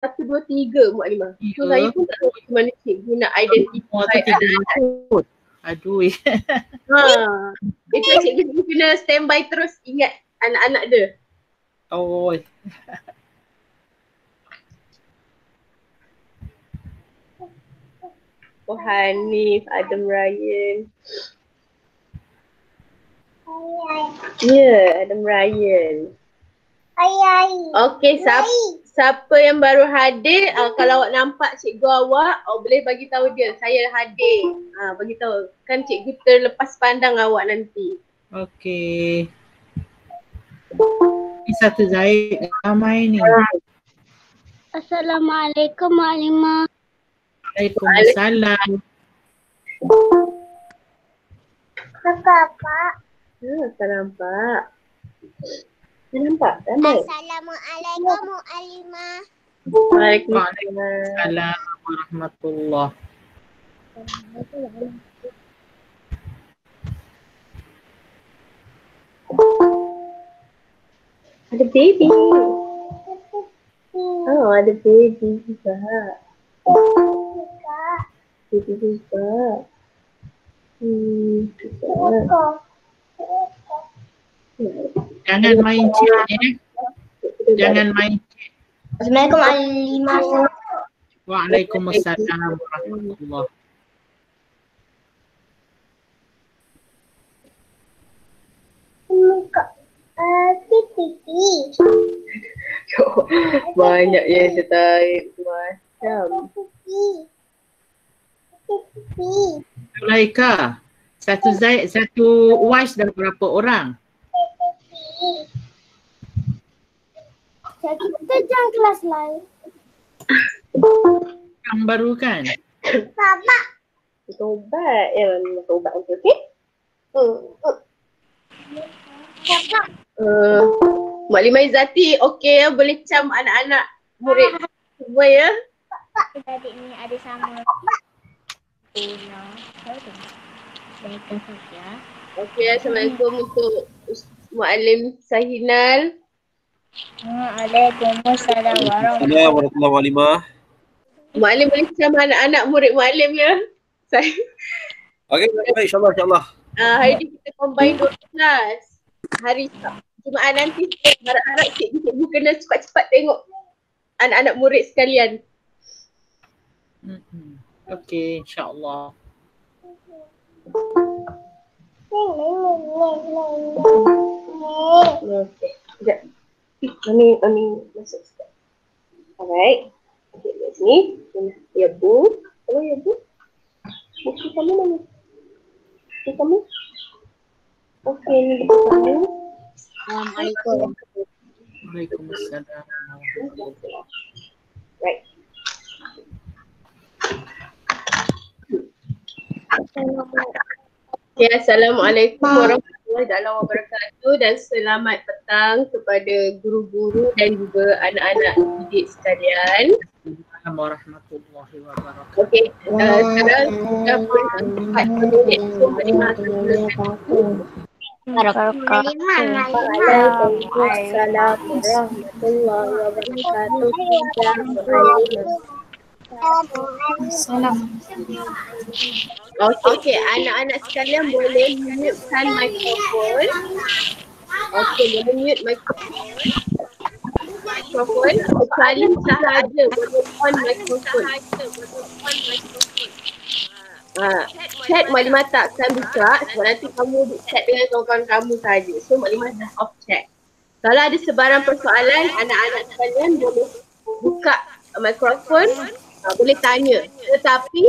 1, 2, 3 Mukadimah. So saya pun tak tahu macam mana cikgu nak Semua tu identify tidak anak-anak. ikut. Aduh. Itu cikgu kena standby terus ingat anak-anak dia. Oh. Hanif, Adam Ryan. Ya, Adam Ryan. Okey, siapa yang baru hadir, kalau awak nampak cikgu awak, boleh bagi tahu dia, saya hadir. Bagi tahu. Kan cikgu terlepas pandang awak nanti. Okey. Ini satu Zaid ramai ni. Assalamualaikum Maklimah. Waalaikumsalam. Kakak Pak. Tak nampak. Tak nampak? Ramai. Assalamualaikum Maklimah. Waalaikumsalam. Warahmatullahi. Ada baby. Ada baby juga. Baby juga. Jangan main chat Jangan main chat. Assalamualaikum Maklimah. Waalaikumsalam warahmatullahi. Banyak yang dia tarik macam. Zulaika, satu Zaid, satu Wais dan berapa orang? Kita jangan kelas lain. Yang baru kan? Papa. Tobat. Tobat untuk okey? Papa. Maklimah Izzati okey ya, boleh cam anak-anak murid semua ya. Adik ni ada sama. Okey, Assalamualaikum untuk Muallim Sahinal. Waalaikumsalam Warahmatullahi wabarakatuh. Muallim boleh cam anak-anak murid muallim ya. Saya Okey, baik, insyaAllah. hari ni kita combine 2 kelas. Hari Jumaat nanti saya harap-harap cikgu kena cepat-cepat tengok anak-anak murid sekalian. Okey, insyaAllah. Okey, sekejap. Mami masuk sekejap. Alright. Okey, kat sini. Ya Bu. Hello ya Bu. Buku kamu mana? Buku kamu? Okey, ni buku kamu. Assalamualaikum. Waalaikumsalam. Right. Okay, Assalamualaikum warahmatullahi wabarakatuh dan selamat petang kepada guru-guru dan juga anak-anak didik sekalian. Assalamualaikum warahmatullahi wabarakatuh. Okey, sekarang sudah berempat minit. So, Maklimah akan mulakan. Waalaikumsalam warahmatullahi wabarakatuh. Okey, anak-anak sekalian boleh mute-kan mikrofon. Okey, boleh mute mikrofon. Kecuali sahaja boleh on mikrofon. Chat Maklimah takkan buka sebab nanti kamu chat dengan kawan-kawan kamu saja. So Maklimah dah off chat. Kalau ada sebarang persoalan, anak-anak sekalian boleh buka mikrofon, boleh tanya. Tetapi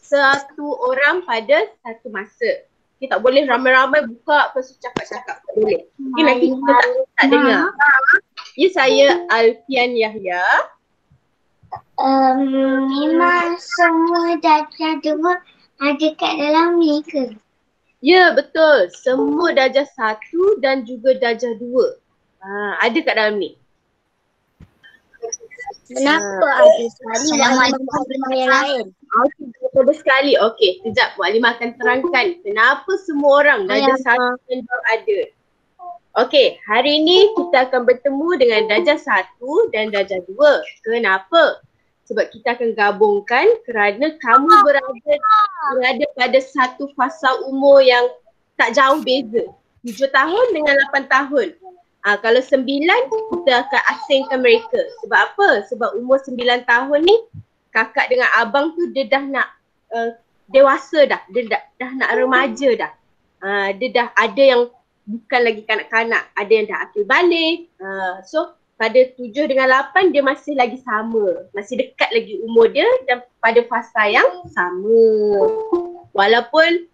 satu orang pada satu masa. Kita tak boleh ramai-ramai buka lepas tu cakap-cakap. Tak boleh. Okay, nanti kita tak dengar. Ya, saya Alfian Yahya. Memang semua darjah 2 ada kat dalam ni ke? Ya, betul. Semua darjah 1 dan juga darjah 2. Ada kat dalam ni. Kenapa ada sekali Maklimah yang lain? Okey, betul sekali. Okey, sekejap Maklimah akan terangkan kenapa semua orang darjah 1 dan 2 ada. Okey, hari ini kita akan bertemu dengan darjah 1 dan darjah 2. Kenapa? Sebab kita akan gabungkan kerana kamu berada pada satu fasa umur yang tak jauh beza. 7 tahun dengan 8 tahun. Kalau 9, kita akan asingkan mereka. Sebab apa? Sebab umur 9 tahun ni, kakak dengan abang tu dia dah nak dewasa dah. Dia dah nak remaja dah. Dia dah ada yang bukan lagi kanak-kanak. Ada yang dah akil balik. So, pada 7 dengan 8 dia masih lagi sama. Masih dekat lagi umur dia dan pada fasa yang sama. Walaupun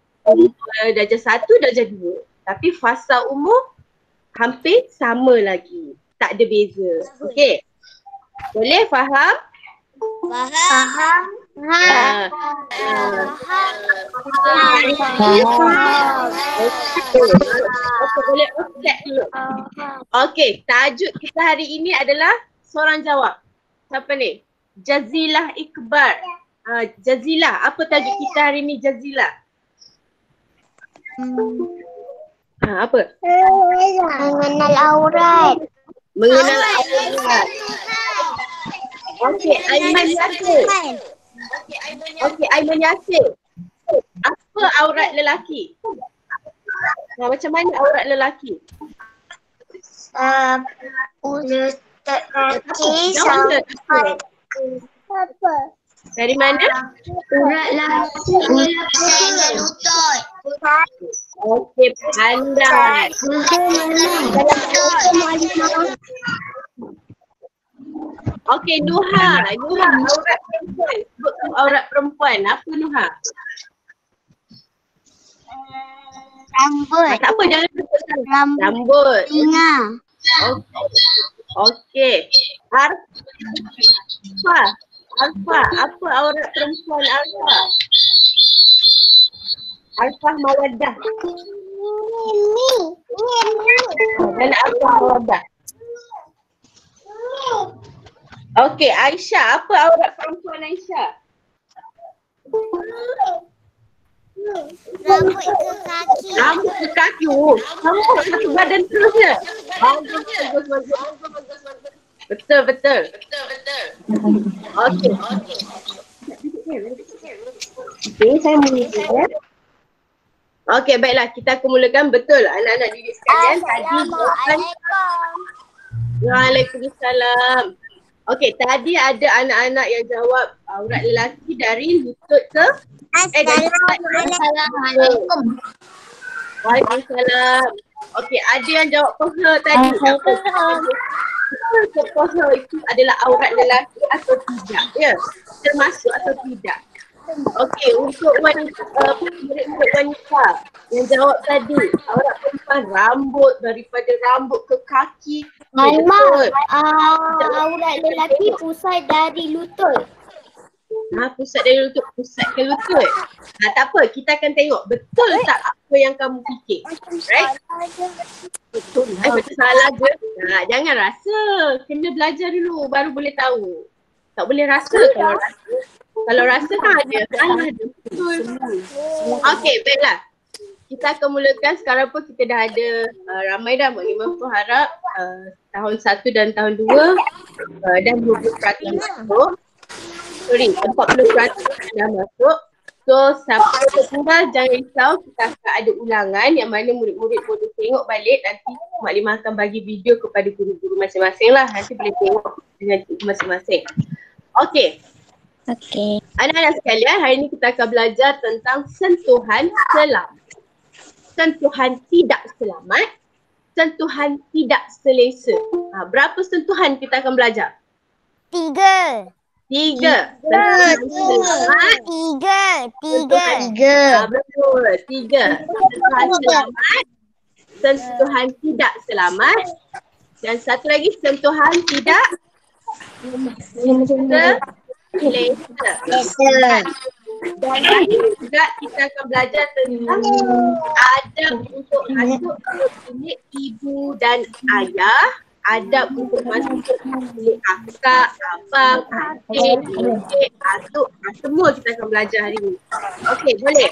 darjah 1, darjah 2. Tapi fasa umur hampir sama lagi. Tak ada beza. Okey. Boleh faham? Faham. Boleh cek dulu. Okey, tajuk kita hari ini adalah soalan jawab. Siapa ni? Jazilah Ikbar. Jazilah, apa tajuk kita hari ni Jazilah? Apa? Mengenal aurat. Mengenal aurat. Okey, Aiman Yasir. Okey, Aiman Yasir. Apa aurat lelaki? Macam mana aurat lelaki? Mulut kaki sampai apa? Dari mana? Urat lelaki hingga lutut. Okey, pandai. Okey, Nuha. Nuha, aurat perempuan. Sebut aurat perempuan. Apa Nuha? Rambut. Tak apa, jangan sebut Rambut. rambut. Telinga. Okey. Alfa, apa aurat perempuan Alfa? Alfa Mawaddah. Dan Alfa Mawaddah. Okey, Aisyah, apa aurat perempuan Aisyah? Rambut ke kaki. Rambut ke kaki. Rambut satu badan terus je. Bagus. Betul. Okey. Okey, saya mula. Okey, baiklah. Kita akan mulakan. Betul, anak-anak didik sekalian. Waalaikumsalam. Okey, tadi ada anak-anak yang jawab aurat lelaki dari lutut ke? Assalamualaikum. Waalaikumsalam. Okey, ada yang jawab peha tadi. Peha itu adalah aurat lelaki atau tidak? Ya, termasuk atau tidak? Okey, untuk murid-murid wanita yang jawab tadi, aurat perempuan rambut, daripada rambut ke kaki. Mak, aurat lelaki pusat dari lutut. Pusat dari lutut, pusat ke lutut. Tak apa, kita akan tengok betul tak apa yang kamu fikir. Right? Betul salah je. Jangan rasa. Kena belajar dulu baru boleh tahu. Tak boleh rasa kalau rasa. Kalau rasa kan ada. Salah je. Betul. Okey, baiklah. Kita akan mulakan. Sekarang pun kita dah ada ramai dah. Mak Limah pun harap tahun 1 dan tahun 2 dah 20% masuk. 40% dah masuk. So sampai tertinggal jangan risau, kita akan ada ulangan yang mana murid-murid boleh tengok balik. Nanti Mak Limah akan bagi video kepada guru-guru masing-masing lah. Nanti boleh tengok dengan cikgu masing-masing. Okey. Anak-anak sekalian, hari ini kita akan belajar tentang sentuhan selamat. Sentuhan tidak selamat, sentuhan tidak selesa. Berapa sentuhan kita akan belajar? 3. Sentuhan selamat. 3. Betul. 3. Sentuhan selamat, sentuhan tidak selamat, dan satu lagi sentuhan tidak selesa. Dan hari ini juga kita akan belajar tentang adab untuk masuk ke bilik ibu dan ayah, adab untuk masuk ke bilik kakak, abang, adik, atuk, semua kita akan belajar hari ini. Okey, boleh?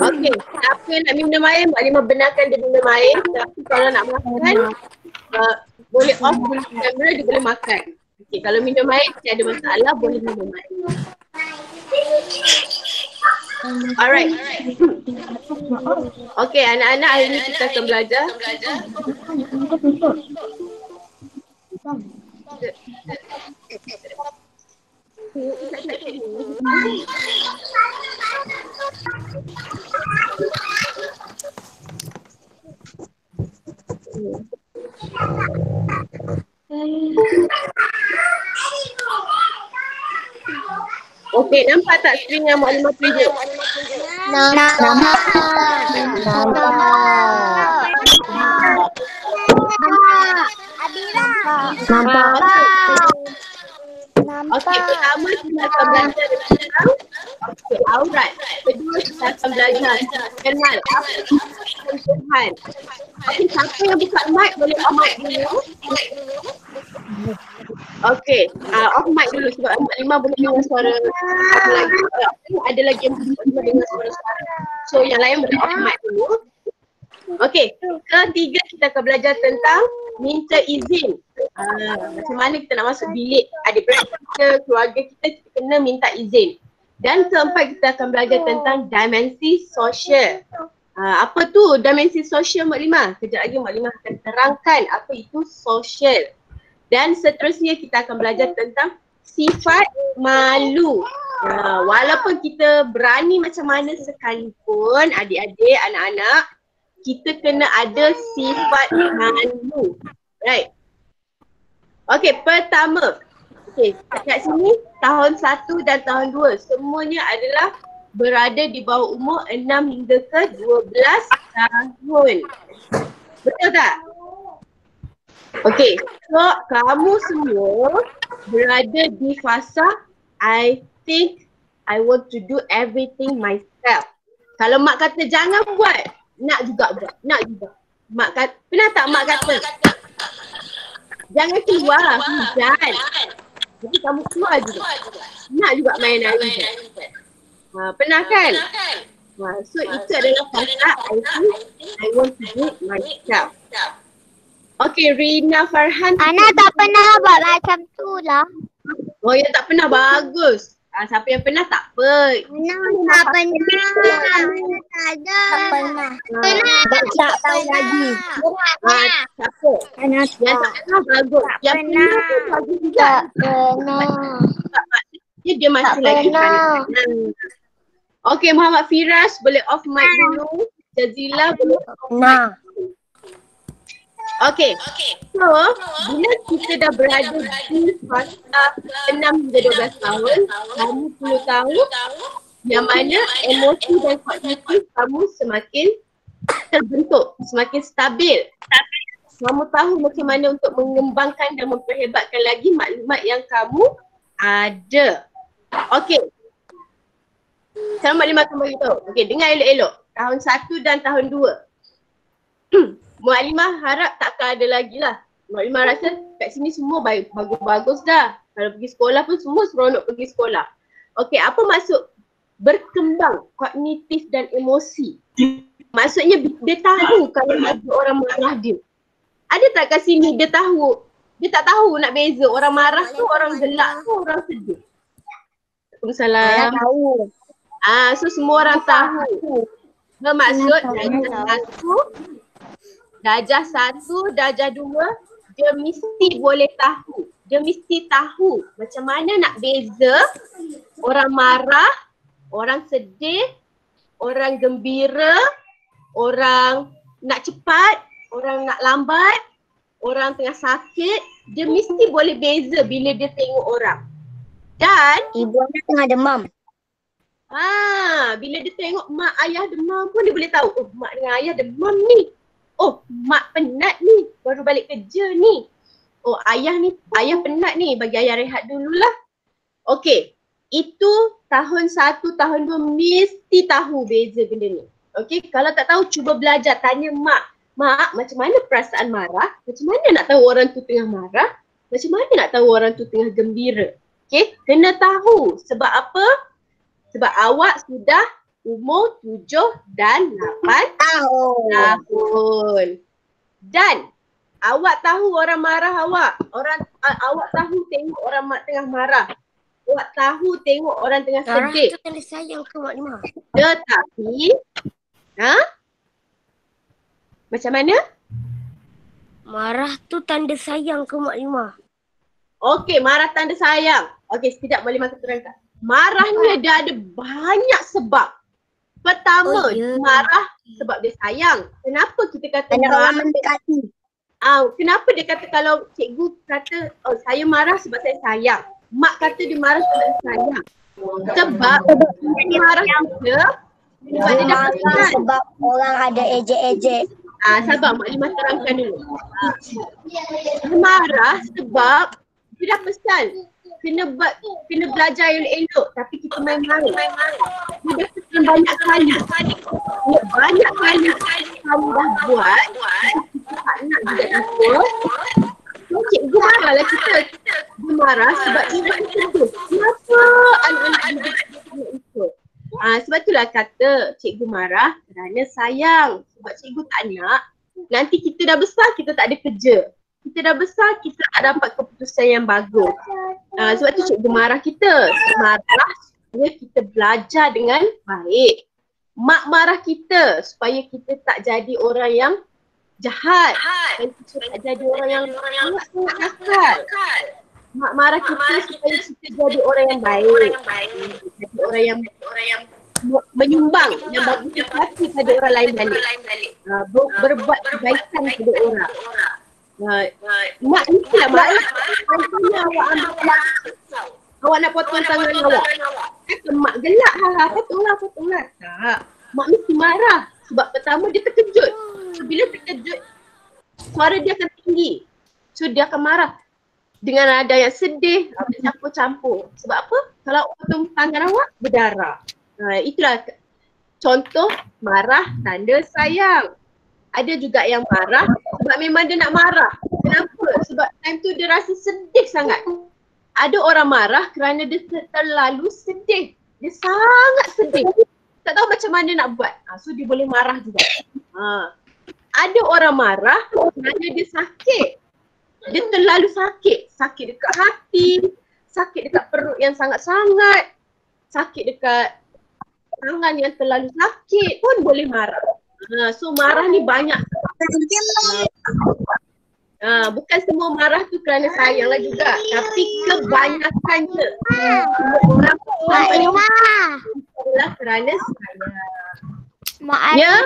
Okey, siapa yang nak minum air, Mak Limah benarkan dia minum air. Tapi kalau nak makan, boleh off dulu kamera, dia boleh makan. Okey, kalau minum air, tiada masalah, boleh minum air. Alright. Okey, anak-anak, hari ni kita akan belajar. Okey, nampak tak string yang Mak Limah tunjuk? Okey, pertama kita akan belajar tentang aurat. Kedua kita akan belajar kenal apa itu Tuhan. Okey, siapa yang buka mic boleh off mic dulu. Okey, off mic dulu sebab Mak Limah boleh dengar suara ada lagi yang boleh dengar suara-suara. So yang lain boleh off mic dulu. Okey, ketiga kita akan belajar tentang minta izin. Macam mana kita nak masuk bilik adik-beradik kita, keluarga kita, kita kena minta izin. Dan keempat kita akan belajar tentang dimensi sosial. Apa tu dimensi sosial Mak Limah? Kejap lagi Mak Limah akan terangkan apa itu sosial. Dan seterusnya kita akan belajar tentang sifat malu. Walaupun kita berani macam mana sekalipun, adik-adik, anak-anak, kita kena ada sifat malu. Right. Okey, pertama. Okey, kat sini tahun 1 dan tahun 2 semuanya adalah berada di bawah umur 6 hingga ke 12 tahun. Betul tak? Okey, so kamu semua berada di fasa I think I want to do everything myself. Kalau mak kata jangan buat, nak juga buat, nak juga. Mak kata, pernah tak mak kata jangan keluar hujan. Jadi kamu keluar juga. Nak juga main air hujan. Pernah kan? So itu adalah fasa I think I want to do myself. Okay, Rina Farhan. Ana tak pernah buat macam tu lah. Oh, yang tak pernah bagus. Siapa yang pernah tak apa. Ana tak pernah. Tak ada. Tak pernah. Tak pernah lagi. Siapa? Ana Yang tak pernah bagus. Yang pernah pun bagus juga. tak pernah. Maksudnya dia masih lagi kanak. Okay, Muhammad Firas boleh off mic dulu. Jazila boleh off mic. Okay, so bila kita dah berada di fasa 6 hingga 12 tahun, kamu perlu tahu yang mana emosi dan kognitif kamu semakin terbentuk, semakin stabil. Kamu tahu macam mana untuk mengembangkan dan memperhebatkan lagi maklumat yang kamu ada. Okay, sekarang Mak Limah akan beritahu. Okay, dengar elok-elok. Tahun 1 dan tahun 2. Mak Limah harap takkan ada lagi lah. Mak Limah rasa kat sini semua bagus-bagus dah. Kalau pergi sekolah pun semua seronok pergi sekolah. Okey, apa maksud berkembang kognitif dan emosi? Maksudnya dia tahu kalau ada orang marah dia. Ada tak kat sini dia tahu? Dia tak tahu nak beza orang marah tu, orang gelak tu, orang sedih. Waalaikumsalam. Tahu. So semua orang tahu. Bermaksud darjah 1, darjah 2, dia mesti boleh tahu. Dia mesti tahu macam mana nak beza orang marah, orang sedih, orang gembira, orang nak cepat, orang nak lambat, orang tengah sakit. Dia mesti boleh beza bila dia tengok orang. Dan Ibu Ana tengah demam. bila dia tengok mak ayah demam pun dia boleh tahu, oh mak dengan ayah demam ni. Oh, mak penat ni, baru balik kerja ni. Oh, ayah penat ni, bagi ayah rehat dululah. Okey, itu tahun 1, tahun 2 mesti tahu beza benda ni. Okey, kalau tak tahu cuba belajar, tanya mak. Mak, macam mana perasaan marah? Macam mana nak tahu orang tu tengah marah? Macam mana nak tahu orang tu tengah gembira? Okey, kena tahu. Sebab apa? Sebab awak sudah umur 7 dan 8 tahun. Dan awak tahu orang marah awak. Awak tahu tengok orang tengah marah. Awak tahu tengok orang tengah sedih. Marah tu tanda sayang ke Mak Limah? Tetapi, macam mana? Marah tu tanda sayang ke Mak Limah? Okey, marah tanda sayang. Okey, sekejap Mak Limah terangkan. Marah ni dia ada banyak sebab. Pertama, marah sebab dia sayang. Kenapa kita kata marah? mendekati. Kenapa dia kata kalau cikgu kata saya marah sebab saya sayang. Mak kata dia marah sebab dia sayang. Sebab dia marah kita sebab dia dah pesan. Sebab orang ada ejek-ejek. Sabar Mak Limah terangkan dulu. Dia marah sebab dia dah pesan. Kena belajar yang elok tapi kita main-main. Dia dah pesan banyak kali. Banyak kali kamu dah buat. Kita tak nak juga ikut. So cikgu marahlah kita. Dia marah sebab dia nak ikut. Kenapa anak-anak dia nak ikut? Sebab itulah kata cikgu marah kerana sayang. Sebab cikgu tak nak nanti kita dah besar kita tak ada kerja. Kita dah besar kita tak dapat keputusan yang bagus. Sebab tu cikgu marah kita. Marah supaya kita belajar dengan baik. Mak marah kita supaya kita tak jadi orang yang jahat. Dan kita tak jadi orang yang sangat nakal. Mak marah kita supaya kita jadi orang yang baik. Jadi orang yang menyumbang yang bagus hati pada orang lain balik. Berbuat kebaikan kepada orang. Mak ni lah mak. Contohnya awak ambil pelakon. Awak nak potong tangan awak. Kata mak gelak potonglah. Tak. Mak mesti marah. Sebab pertama dia terkejut. Bila terkejut suara dia akan tinggi. So dia akan marah. Dengan nada yang sedih, campur-campur. Sebab apa? Kalau potong tangan awak berdarah. Itulah contoh marah tanda sayang. Ada juga yang marah sebab memang dia nak marah. Kenapa? Sebab time tu dia rasa sedih sangat. Ada orang marah kerana dia terlalu sedih. Dia sangat sedih. Tak tahu macam mana nak buat. So dia boleh marah juga. Ada orang marah kerana dia sakit. Dia terlalu sakit. Sakit dekat hati. Sakit dekat perut yang sangat-sangat. Sakit dekat tangan yang terlalu sakit pun boleh marah. So marah ni banyak. Bukan semua marah tu kerana sayang lah juga. Tapi kebanyakannya orang adalah kerana sayang. Ya?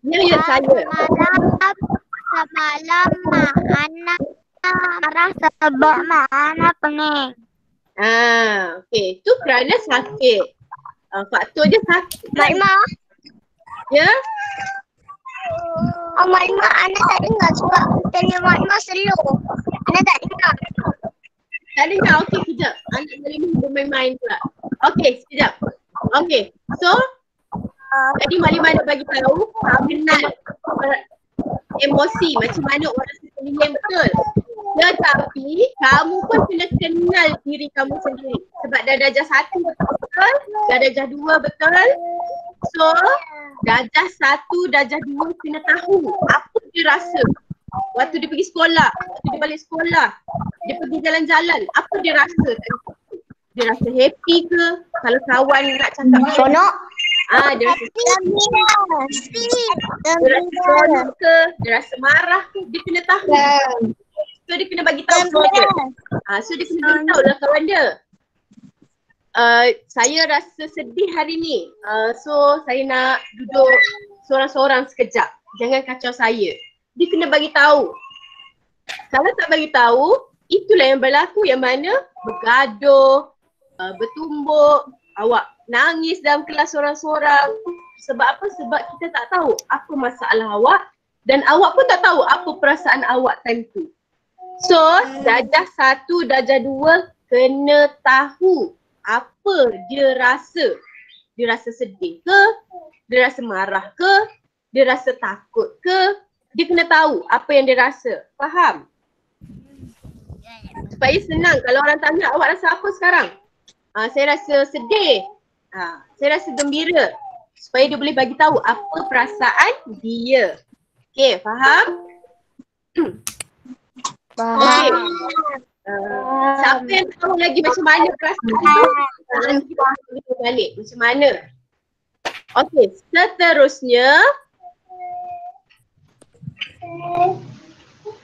Ya saya. Semalam mak anak marah sebab mak anak pening. Okey. Tu kerana sakit. Faktor dia sakit. Mak Limah. Ya? Mak Limah anak tak dengar sebab tanya Mak Limah slow. Anak tak dengar. Tak dengar? Okey sekejap. Anak Mak Limah bermain-main pula. Okey sekejap. Okey. So tadi Mak Limah dah bagi tahu kenal emosi macam mana orang sekeliling betul. Tetapi kamu pun kena kenal diri kamu sendiri. Sebab dah darjah 1 betul, dah darjah 2 betul. So darjah 1, darjah 2 kena tahu apa dia rasa. Waktu dia pergi sekolah, waktu dia balik sekolah, dia pergi jalan-jalan, apa dia rasa? Dia rasa happy ke? Kalau kawan nak cakap Sonok. dia rasa seronok ke? Dia rasa marah ke? Dia kena tahu. So dia kena bagi tahu semua dia. So dia kena beritahu lah kawan dia. Saya rasa sedih hari ni. So saya nak duduk seorang-seorang sekejap. Jangan kacau saya. Dia kena bagi tahu. Kalau tak bagi tahu, itulah yang berlaku yang mana bergaduh, bertumbuk, awak nangis dalam kelas seorang-seorang. Sebab apa? Sebab kita tak tahu apa masalah awak dan awak pun tak tahu apa perasaan awak time tu. So, darjah 1, darjah 2 kena tahu apa dia rasa. Dia rasa sedih ke? Dia rasa marah ke? Dia rasa takut ke? Dia kena tahu apa yang dia rasa. Faham? supaya senang. Kalau orang tanya awak rasa apa sekarang? Saya rasa sedih. Saya rasa gembira. Supaya dia boleh bagi tahu apa perasaan dia. Okey, faham? Okey. Siapa yang tahu lagi macam mana perasaan tu? Nanti kita balik macam mana. Okey, seterusnya.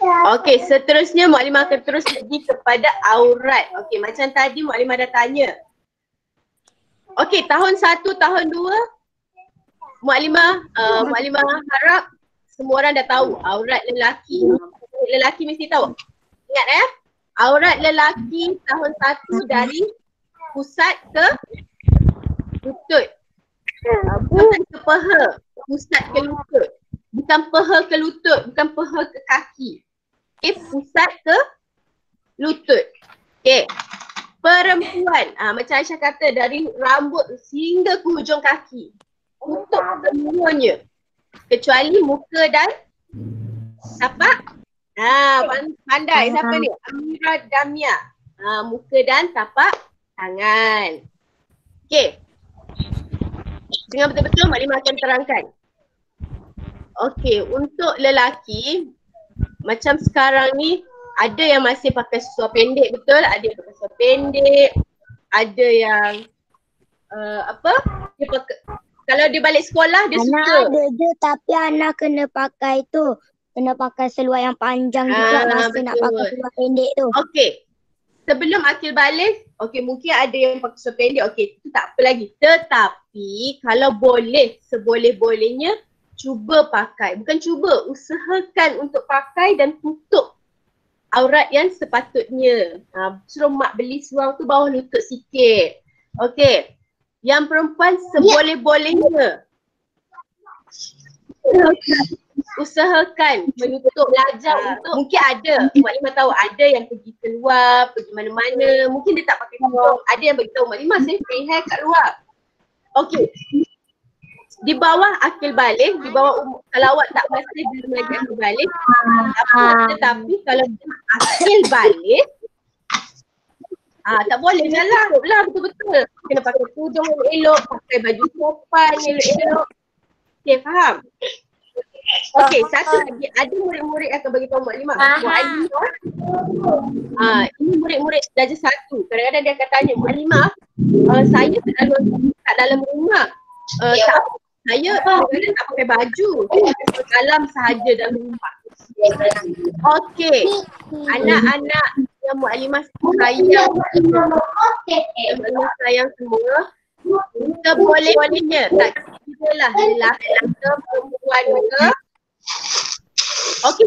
Okey, seterusnya Mukadimah akan terus pergi kepada aurat. Okey, macam tadi Mukadimah dah tanya. Okey, tahun 1, tahun 2 Mukadimah harap semua orang dah tahu aurat lelaki. Lelaki mesti tahu. Ingat aurat lelaki tahun 1 dari pusat ke lutut. Bukan ke peha, pusat ke lutut. Bukan peha ke lutut, bukan peha ke kaki. Okay, pusat ke lutut. Okay. Perempuan, macam Aisyah kata dari rambut hingga ke hujung kaki. Tutup semuanya. Kecuali muka dan tapak. Pandai. Siapa ni? Amira Damia. Muka dan tapak tangan. Okay. Dengan betul-betul Mukadimah akan terangkan. Okey, untuk lelaki macam sekarang ni ada yang masih pakai seluar pendek, betul? Ada yang pakai seluar pendek, ada yang dia pakai, kalau dia balik sekolah dia Anak suka. ada je tapi anak kena pakai tu. Kena pakai seluar yang panjang juga masa nak pakai seluar pendek tu. Okey. Sebelum akil balik, okey mungkin ada yang pakai seluar pendek, okey itu tak apa lagi. Tetapi kalau boleh, seboleh-bolehnya cuba pakai. Bukan cuba, usahakan untuk pakai dan tutup aurat yang sepatutnya. Suruh mak beli seluar tu bawah lutut sikit. Okey. Yang perempuan seboleh-bolehnya usahakan menutup belajar untuk, mungkin ada, Mukadimah tahu ada yang pergi keluar, pergi mana-mana, mungkin dia tak pakai tudung, ada yang beritahu Mukadimah saya free hair kat luar. Okey. Di bawah akil balik, di bawah kalau awak tak rasa belum lagi akil balik, tetapi kalau akil balik, tak boleh jalan lah betul-betul. Kena pakai tudung elok, pakai baju sopan elok-elok. Okay, faham? Okey, satu lagi, ada murid-murid akan bagi tahu Mukadimah. Ini murid-murid darjah 1. Kadang-kadang dia akan tanya, Mukadimah, saya kat dalam rumah. Saya kadang-kadang tak pakai baju. Saya pakai kalam sahaja dalam rumah. Okey, anak-anak yang Mukadimah sayang. Mukadimah sayang semua. Kita boleh-bolehnya, tak kira lah lelaki ke perempuan ke. Okey,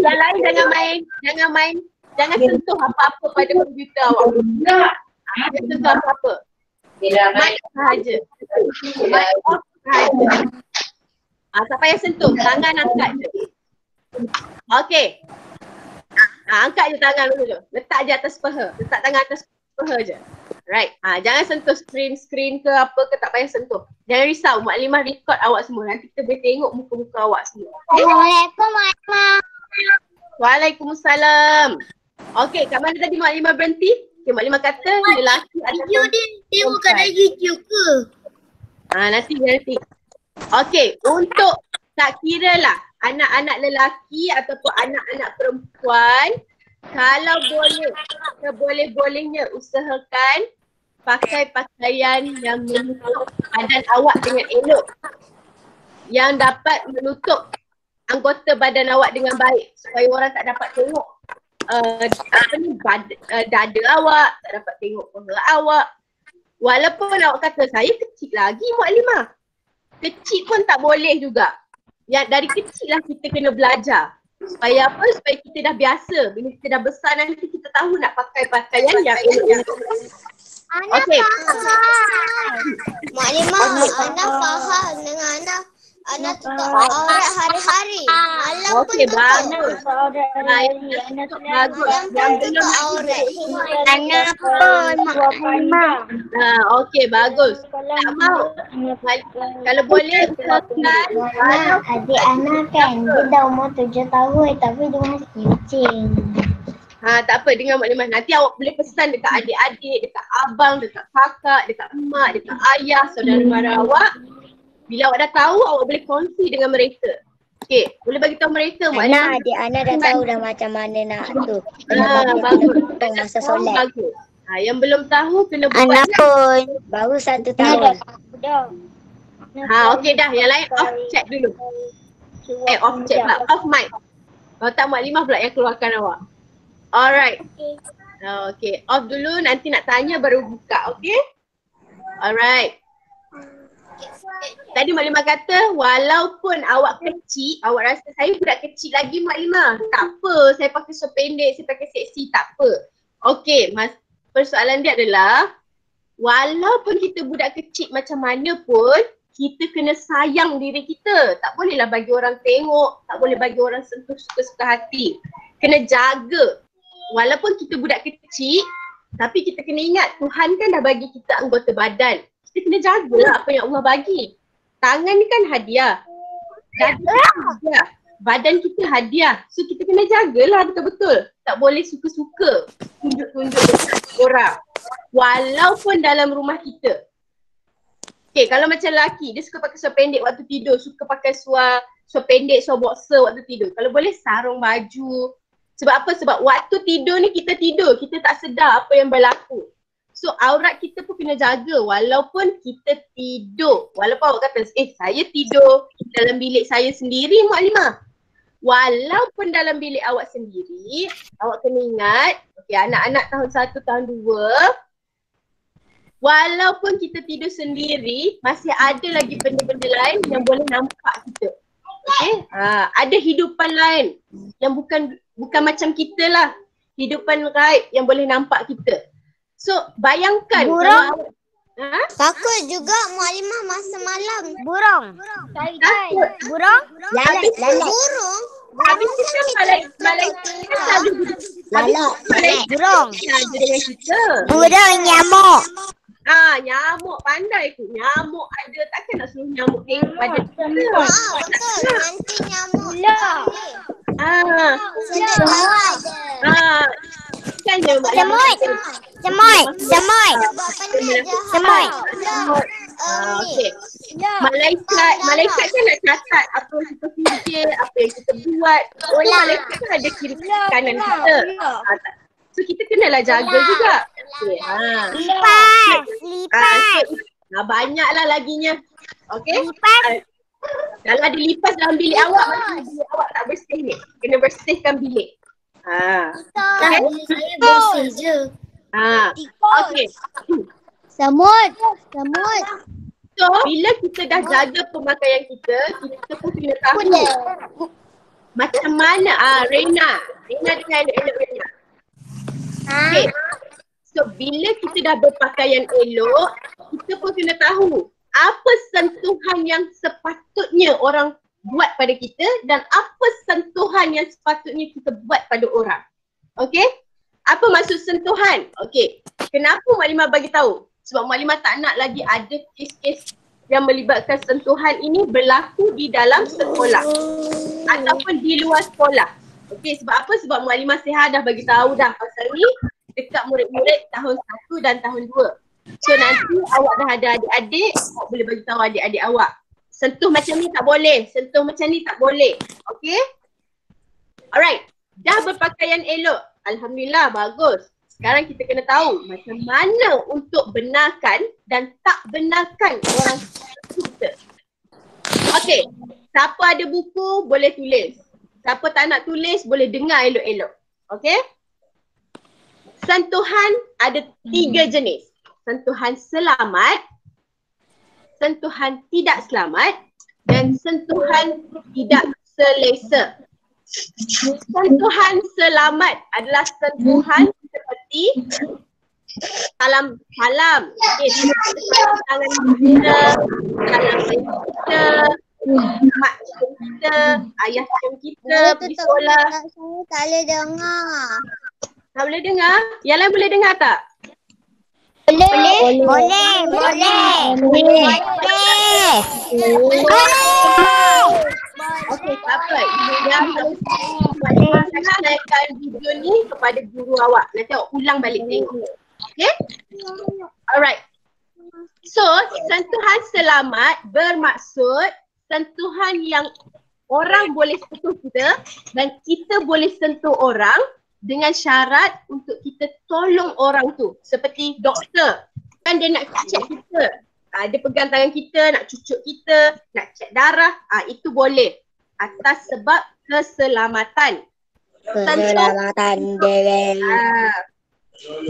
yang lain jangan sentuh apa-apa pada komputer awak. Jangan sentuh apa-apa. Mic sahaja. Mic off sahaja. Tak payah sentuh, tangan angkat je. Okey. Angkat je tangan dulu. Letak je atas peha. Letak tangan atas peha je. Right. Jangan sentuh screen ke apa ke, tak payah sentuh. Jangan risau, Mukadimah record awak semua. Nanti kita boleh tengok muka-muka awak semua. Assalamualaikum Mukadimah. Waalaikumsalam. Okey, kat mana tadi Mukadimah berhenti? Okay, Mukadimah kata lelaki ada Video dia tengok kat dalam YouTube ke? Nanti. Okey, untuk tak kira lah anak-anak lelaki ataupun anak-anak perempuan, kalau boleh, seboleh-bolehnya usahakan pakai pakaian yang menutup badan awak dengan elok. Yang dapat menutup anggota badan awak dengan baik supaya orang tak dapat tengok dada awak, tak dapat tengok peha awak. Walaupun awak kata saya kecil lagi Mukadimah. Kecil pun tak boleh juga. Yang dari kecil lah kita kena belajar. Supaya apa? Supaya kita dah biasa. Bila kita dah besar nanti kita tahu nak pakai pakaian yang elok. Okey. Mukadimah, Ana faham dengan Ana tutup aurat hari-hari. Malam pun tutup. Bagus. Bagus. Yang belum aurat. Ana pun Mukadimah. Okey, bagus. Tak mau. Kalau boleh usahakan. Adik Ana kan, dia dah umur 7 tahun tapi dia masih kucing. Tak apa, dengar maklumat. Nanti awak boleh pesan dekat adik-adik, dekat abang, dekat kakak, dekat emak, dekat ayah, saudara mara awak. Bila awak dah tahu, awak boleh kongsi dengan mereka. Okay, boleh bagi tahu mereka. Adik Ana dah tahu dah macam mana nak tu. Bagus. Masa solat. Bagus. Yang belum tahu kena buat. Anak pun baru 1 tahun. Okey dah. Yang lain off chat dulu. Off chat pula. Off mic. Kalau tak Maklimah pula yang keluarkan awak. Alright. Okay. Off dulu, nanti nak tanya baru buka. Okay? Alright. Tadi Maklimah kata walaupun awak kecil, awak rasa saya budak kecil lagi Maklimah. Tak apa, saya pakai seluar pendek, saya pakai seksi, tak apa. Okay, persoalan dia adalah walaupun kita budak kecil macam mana pun, kita kena sayang diri kita. Tak bolehlah bagi orang tengok, tak boleh bagi orang sentuh suka-suka hati. Kena jaga. Walaupun kita budak kecil, tapi kita kena ingat Tuhan kan dah bagi kita anggota badan. Kita kena jagalah apa yang Allah bagi. Tangan ni kan hadiah. Hadiah. Badan kita hadiah. So kita kena jagalah betul-betul. Tak boleh suka-suka tunjuk-tunjuk dekat orang. Walaupun dalam rumah kita. Okay, kalau macam lelaki, dia suka pakai seluar pendek waktu tidur, suka pakai seluar pendek, seluar boxer waktu tidur. Kalau boleh sarung baju. Sebab apa? Sebab waktu tidur ni kita tidur, kita tak sedar apa yang berlaku. So aurat kita pun kena jaga walaupun kita tidur. Walaupun awak kata, saya tidur dalam bilik saya sendiri Maklimah. Walaupun dalam bilik awak sendiri, awak kena ingat, okay, anak-anak tahun 1, tahun 2, walaupun kita tidur sendiri, masih ada lagi benda-benda lain yang boleh nampak kita. Okay? Ada hidupan lain yang bukan macam kita lah. Hidupan gaib yang boleh nampak kita. So bayangkan burung. Takut juga Maklimah masa malam. Burung. Burung. Lalat. Burung? Habis kita malaikat Burung. dengan kita. Burung nyamuk. Nyamuk pandai tu. Nyamuk ada, takkan nak suruh nyamuk tengok pada kita. Betul. Nanti nyamuk. Sedap tahu ada. Kan je Semut. Okay. Malaikat kan nak catat apa yang kita fikir, apa yang kita buat. Malaikat kan ada kiri kanan kita. So kita kenalah jaga juga. Lipas. Banyaklah laginya. Okay. Kalau ada lipas dalam bilik awak, macam bilik awak tak bersih ni. Kena bersihkan bilik. Saya bersih je. Okay. Semut. So, bila kita dah jaga pemakaian kita pun kena tahu macam mana. Reina dengan elok Reina. Okay. So, bila kita dah berpakaian elok, kita pun kena tahu apa sentuhan yang sepatutnya orang buat pada kita dan apa sentuhan yang sepatutnya kita buat pada orang. Okay? Apa maksud sentuhan? Okay. Kenapa Maklimah bagi tahu? Sebab Maklimah tak nak lagi ada kes-kes yang melibatkan sentuhan ini berlaku di dalam sekolah ataupun di luar sekolah. Okay, sebab apa? Sebab Maklimah Sihat dah bagi tahu dah pasal ni dekat murid-murid tahun 1 dan tahun 2. So nanti awak dah ada adik-adik, awak boleh bagi tahu adik-adik awak. Sentuh macam ni tak boleh, sentuh macam ni tak boleh. Okay? Alright, dah berpakaian elok. Alhamdulillah, bagus. Sekarang kita kena tahu macam mana untuk benarkan dan tak benarkan orang kita. Okay, siapa ada buku boleh tulis. Siapa tak nak tulis boleh dengar elok-elok. Okay? Sentuhan ada 3 jenis. Sentuhan selamat, sentuhan tidak selamat dan sentuhan tidak selesa. Sentuhan selamat adalah sentuhan seperti salam. Okay, tangan kita, salam kita, mak kita, ayah kita pergi sekolah. Tak boleh dengar. Tak boleh dengar? Yang lain boleh dengar tak? Boleh. Okay. Okey, tak apa. Yang Malimah naikkan video ni kepada guru awak. Nanti awak ulang balik tengok. Okay? Alright. So, sentuhan selamat bermaksud sentuhan yang orang boleh sentuh kita dan kita boleh sentuh orang dengan syarat untuk kita tolong orang tu. Seperti doktor. Kan dia nak cek kita. Dia pegang tangan kita, nak cucuk kita, nak cek darah. Itu boleh. Atas sebab keselamatan. Keselamatan diri.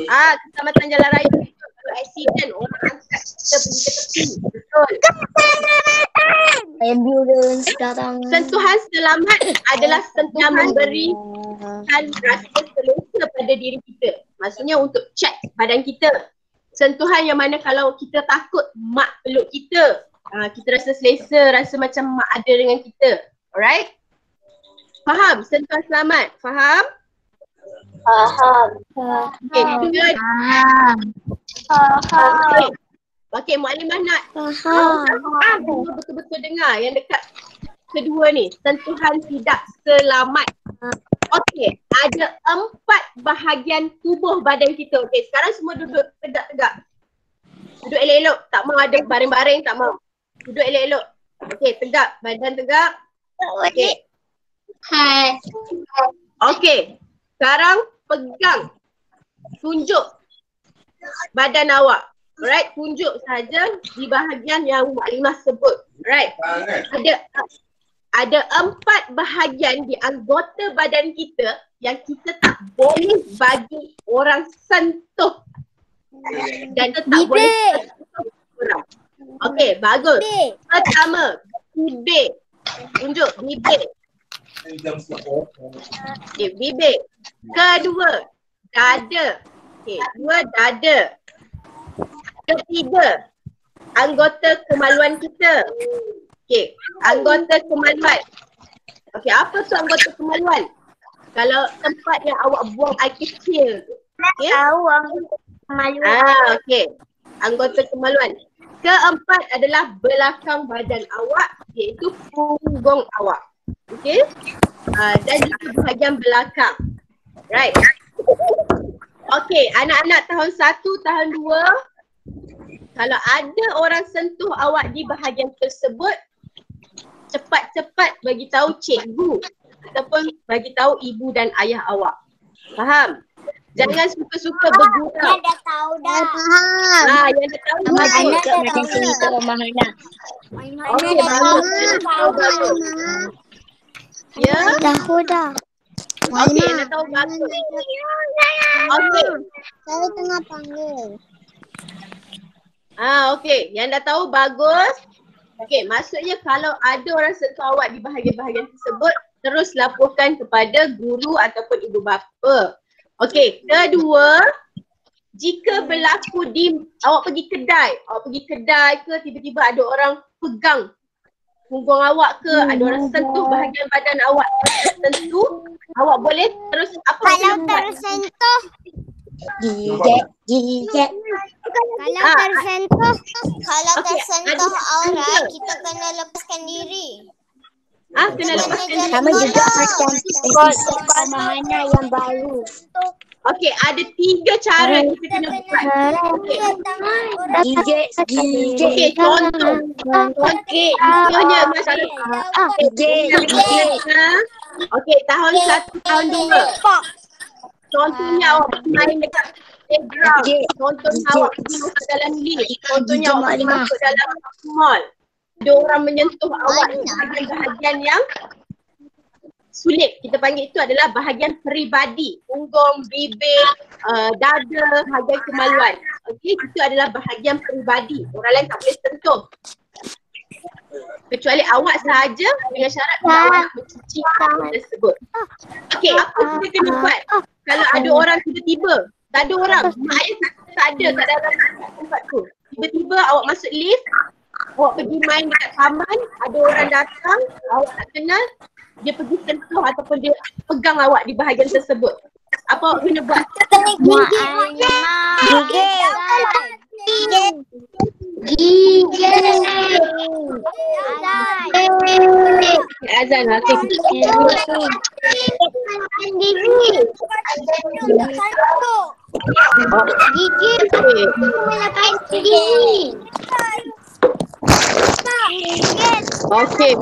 Keselamatan jalan raya. Kalau accident, orang angkat kita pergi ke tepi. Betul. Ambulans datang. Sentuhan selamat adalah sentuhan memberikan rasa selesa pada diri kita. Maksudnya untuk cek badan kita. Sentuhan yang mana kalau kita takut mak peluk kita. Kita rasa selesa, rasa macam mak ada dengan kita. Alright? Faham? Sentuhan selamat. Faham? Faham. Okay, good. Faham. Okay, Mukadimah nak betul-betul dengar yang dekat kedua ni. Sentuhan tidak selamat. Okay, ada 4 bahagian tubuh badan kita. Okay, sekarang semua duduk tegak-tegak. Duduk elok-elok. Tak mau ada baring-baring, tak mau. Duduk elok-elok. Okay, tegak. Badan tegak. Okay. Hai. Okay, sekarang pegang. Tunjuk badan awak. Alright, tunjuk saja di bahagian yang Mukadimah sebut. Alright. Ada 4 bahagian di anggota badan kita yang kita tak boleh bagi orang sentuh. Dan kita tak boleh sentuh orang. Okay, bagus. Pertama, bibir. Tunjuk bibir. Okay, bibir. Kedua, dada. Okay, 2 dada. Ketiga, anggota kemaluan kita. Okay, anggota kemaluan. Okay, apa tu anggota kemaluan? Kalau tempat yang awak buang air kecil tu. Okay? Okay. Anggota kemaluan. Keempat adalah belakang badan awak, iaitu punggung awak. Okay? Dan itu bahagian belakang. Right. Okay, anak-anak tahun 1, tahun 2. Kalau ada orang sentuh awak di bahagian tersebut, cepat-cepat bagi tahu cikgu ataupun bagi tahu ibu dan ayah awak. Faham? Jangan suka-suka bergurau. Yang dah tahu dah. Faham. Yang dah tahu Anak bagus. kat macam cerita Rumah Hana. Okey, bagus. Ya? Tahu dah. Okey, yang dah tahu bagus. Okey. Saya tengah panggil. Okey, yang dah tahu bagus. Okey, maksudnya kalau ada orang sentuh awak di bahagian-bahagian tersebut, terus laporkan kepada guru ataupun ibu bapa. Okey, kedua, jika berlaku awak pergi kedai ke tiba-tiba ada orang pegang punggung awak ke, ada orang sentuh bahagian badan awak tertentu, awak boleh terus apa Kalau boleh buat? tersentuh. Gigit. Kalau tersentuh. Kalau Okey, tersentuh ada- aurat, kita kena lepaskan diri. Kena lepaskan diri. Sama juga macam episod Rumah Hana yang baru. Okey, ada 3 cara kita kena buat. Okey. Gigit. Okey, contoh. Contohnya macam Gigit. okey, tahun 1, tahun 2. Contohnya awak pergi main dekat playground. Contohnya awak pergi masuk dalam lift. Contohnya awak pergi masuk dalam mall. Ada orang menyentuh awak di bahagian-bahagian yang sulit. Kita panggil itu adalah bahagian peribadi. Punggung, bibir, dada, bahagian kemaluan. Okey, itu adalah bahagian peribadi. Orang lain tak boleh sentuh. Kecuali awak sahaja dengan syarat kalau awak nak mencuci benda tersebut. Okey, apa kita kena buat? Kalau ada orang tiba-tiba, tak ada orang, mak ayah tak ada kat dalam tempat tu. Tiba-tiba awak masuk lift, awak pergi main dekat taman, ada orang datang, awak tak kenal, dia pergi sentuh ataupun dia pegang awak di bahagian tersebut. Apa awak kena buat? Kena gigit. Gigit. azan lah. Okay. Okay.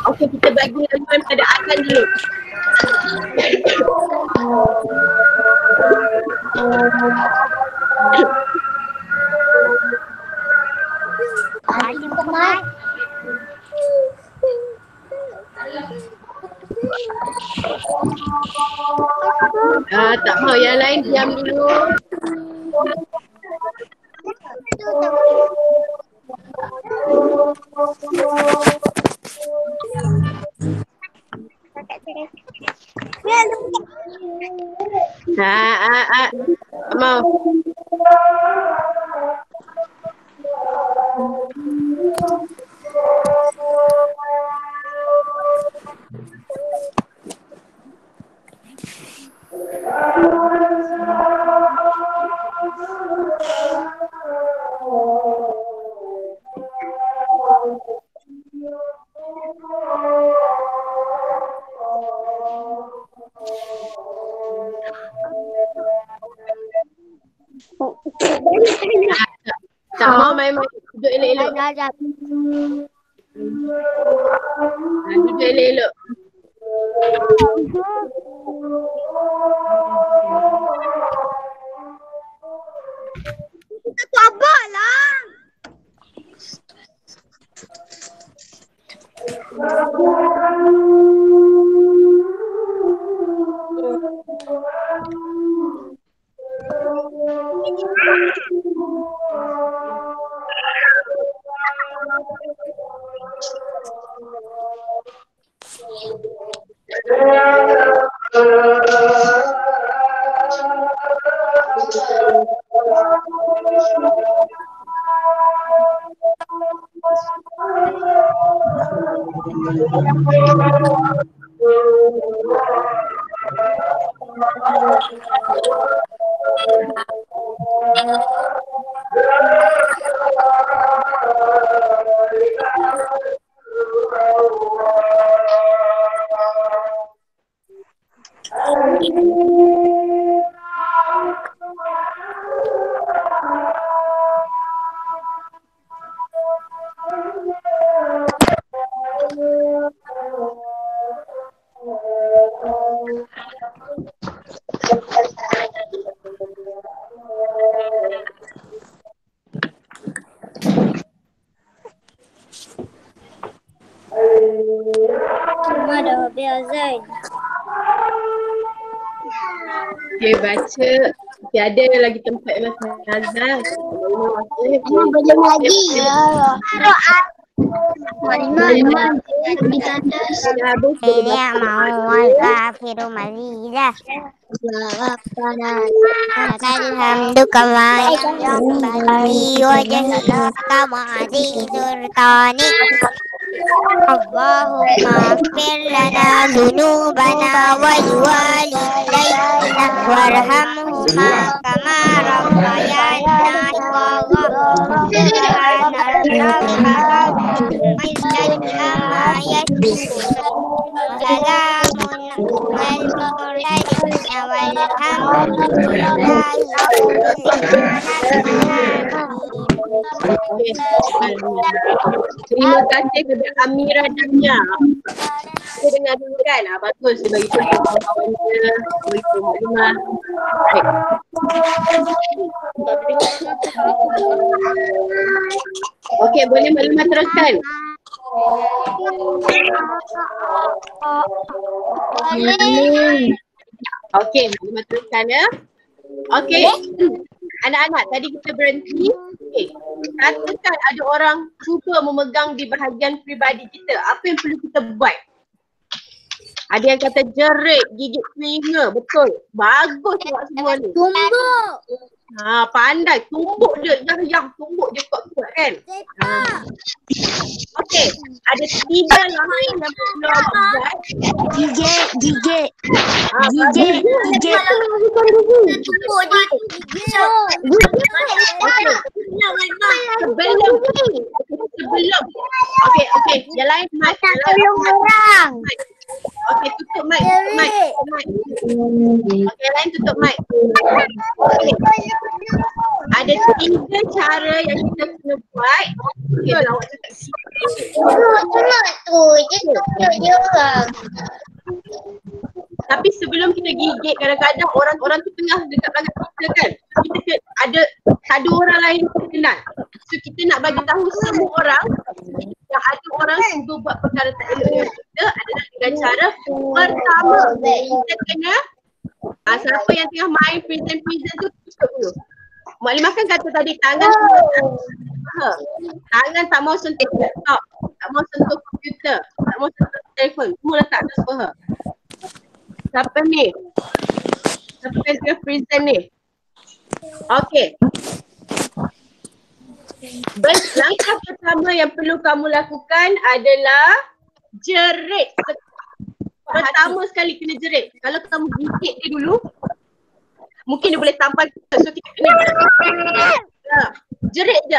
Okay, kita bagi laluan pada azan dulu. Tak mau, yang lain diam dulu. Tak mau. Tak mau main-main. Duduk elok-elok. Duduk elok-elok. Sabarlah. Cuma dah habis azan. Okay, baca. Tiada lagi tempat makan azan. Belum lagi. Malimah di tandas. Ini mau al-kafiru mazidah. Alhamdu kama yambali wajahika ma'adi surtani. Allahumma fir lana dhunubana wa liwalidayna warhamhuma kama rabbayana saghira. Terima kasih kepada Amira Damia. Kita dengar dulu kan? Bagus dia bagi tahu kawan-kawannya, bagi tahu maklumat. Baik. Okey, boleh maklumat teruskan? Okey, maklumat teruskan ya. Okey. Anak-anak, tadi kita berhenti. Okay. Katakan ada orang cuba memegang di bahagian peribadi kita. Apa yang perlu kita buat? Ada yang kata jerit, gigit telinga. Betul. Bagus buat semua ni. Tumbuk. Pandai. Tumbuk je. Yang tumbuk je kuat-kuat kan. Okey. Ada 3 langkah yang perlu awak buat. Gigit. Gigit. Tumbuk dia. Sebelum. Okey. Yang lain mic. Tolong orang. Okey, tutup mic. Okey, yang lain tutup mic. Okay. Ada 3 cara yang kita kena buat. Okey, kalau awak cakap tapi sebelum kita gigit, kadang-kadang orang tu tengah dekat belakang kita kan. Kita ada orang lain kita kenal. So kita nak bagi tahu semua orang yang ada orang cuba buat perkara tak elok dengan kita adalah dengan cara pertama kita kena siapa yang tengah main present tu tutup dulu. Maklimah kan kata tadi tangan tak mau sentuh laptop, tak mau sentuh komputer, tak mau sentuh telefon, semua letak atas paha. Siapa ni? Siapa yang tengah present ni? Okey. Langkah pertama yang perlu kamu lakukan adalah jerit. Pertama sekali kena jerit. Kalau kamu gigit dia dulu, mungkin dia boleh tampal kita. So kita kena jerit je.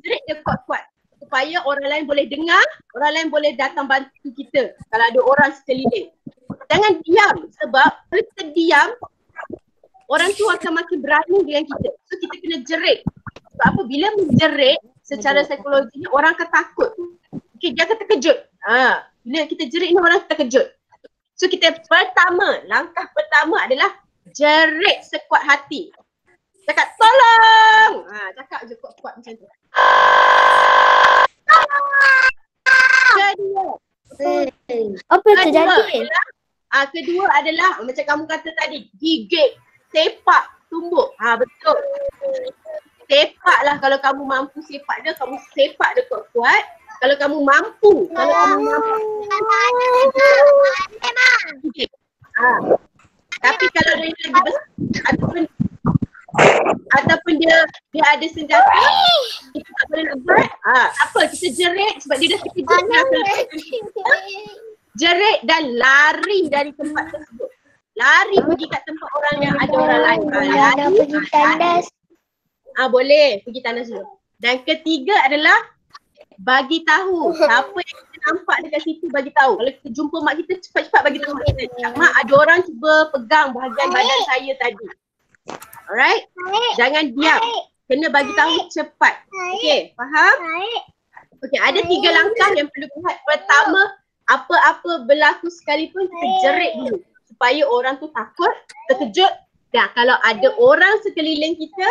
Jerit je kuat-kuat. Supaya orang lain boleh dengar, orang lain boleh datang bantu kita kalau ada orang sekeliling. Jangan diam, sebab kalau kita diam, orang tu akan makin berani dengan kita. So kita kena jerit. Sebab apa? Bila menjerit secara psikologinya orang akan takut. Okay, dia akan terkejut. Bila kita jerit ni orang akan terkejut. So langkah pertama adalah jerit sekuat hati. Cakap tolong. Cakap je kuat-kuat macam tu. Apa terjadi? Kedua adalah macam kamu kata tadi, gigit, sepak, tumbuk. Betul. Sepak lah, kalau kamu mampu sepak dia, kamu sepak dia kuat-kuat. Kalau kamu mampu, okay. Tapi kalau dia lagi besar ataupun dia ada senjata, kita tak boleh nak buat. Apa, kita jerit sebab dia dah terkejut. Jerit dan lari dari tempat tersebut. Lari pergi kat tempat orang yang ada orang lain. Pergi tandas. Boleh pergi tandas dulu. Dan ketiga adalah bagi tahu. Siapa yang kita nampak dekat situ bagi tahu. Kalau kita jumpa mak kita, cepat-cepat bagi tahu mak kita. Mak, ada orang cuba pegang bahagian badan saya tadi. Alright? Jangan diam. Kena bagi tahu cepat. Okay, faham? Okay, ada 3 langkah yang perlu buat. Pertama, apa-apa berlaku sekalipun kita jerit dulu. Supaya orang tu takut, terkejut. Dan kalau ada orang sekeliling kita,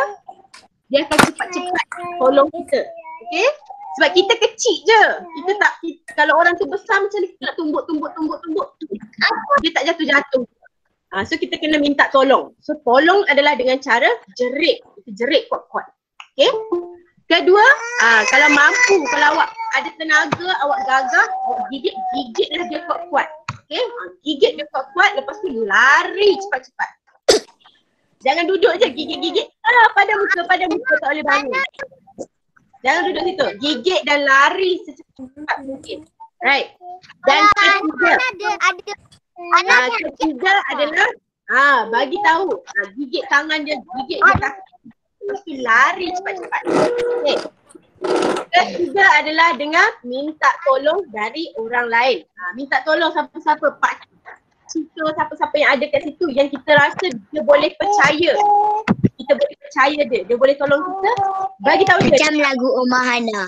dia akan cepat-cepat tolong kita. Okay? Sebab kita kecil je. Kalau orang tu besar macam ni, kita nak tumbuk. Dia tak jatuh-jatuh. So kita kena minta tolong. So tolong adalah dengan cara jerit. Kita jerit kuat-kuat. Okay? Kedua, kalau mampu, kalau awak ada tenaga, awak gagah, awak gigitlah dia kuat-kuat. Okay? Gigit dia kuat-kuat, lepas tu lari cepat-cepat. Jangan duduk je gigit-gigit. Pada muka tak boleh bangun. Jangan duduk situ. Gigit dan lari secepat mungkin. Right. Dan ketiga adalah bagi tahu. Gigit tangan dia, gigit dia kaki. Lepas tu lari cepat-cepat. Okay. Ketiga adalah dengan minta tolong dari orang lain. Minta tolong siapa-siapa, pak cik, siapa-siapa yang ada kat situ yang kita rasa dia boleh percaya. Kita boleh percaya dia boleh tolong kita. Bagi tahu dia. Macam lagu Omah Hana.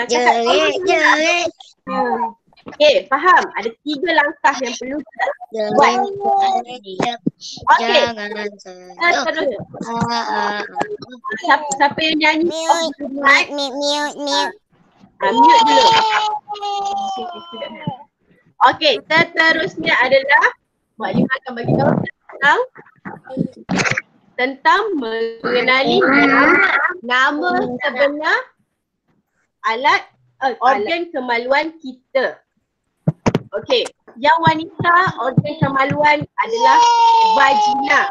Jerit. Okay, faham? Ada 3 langkah yang perlu kita buat. Okay. Terus. Siapa yang nyanyi? Mute. Mute dulu. Okay, seterusnya adalah Maklimah akan bagi tahu tentang mengenali nama sebenar alat organ kemaluan kita. Okay, yang wanita organ kemaluan adalah vagina.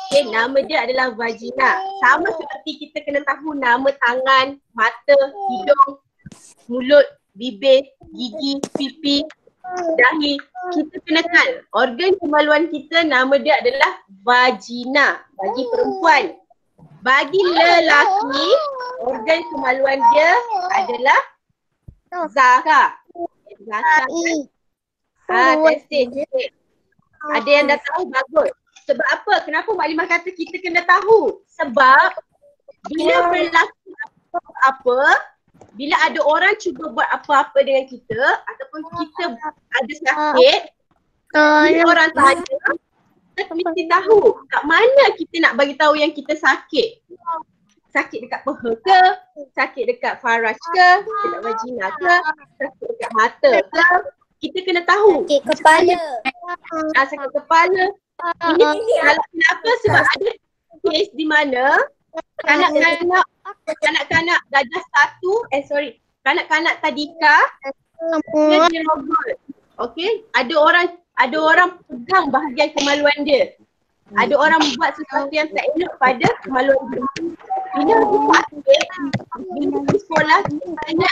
Okay, nama dia adalah vagina. Sama seperti kita kena tahu nama tangan, mata, hidung, mulut, bibir, gigi, pipi, dahi. Kita kenakan organ kemaluan kita nama dia adalah vagina bagi perempuan. Bagi lelaki, organ kemaluan dia adalah zakar. Zakar kan? That's it. Ada yang dah tahu, bagus. Sebab apa? Kenapa Mak Limah kata kita kena tahu? Sebab bila berlaku apa, bila ada orang cuba buat apa-apa dengan kita ataupun kita ada sakit, bila orang tanya, kita mesti tahu kat mana kita nak bagi tahu yang kita sakit. Sakit dekat peha ke, sakit dekat faraj ke, dekat vagina ke, sakit dekat mata ke. Kita kena tahu. Sakit kepala. Sakit kepala. Ini kenapa? Sebab ada kes di mana kanak-kanak darjah 1, kanak-kanak tadika dia dirogol. Okey, ada orang pegang bahagian kemaluan dia. Ada orang buat sesuatu yang tak elok pada kemaluan dia. Bila dia sakit, bila di sekolah dia tanya,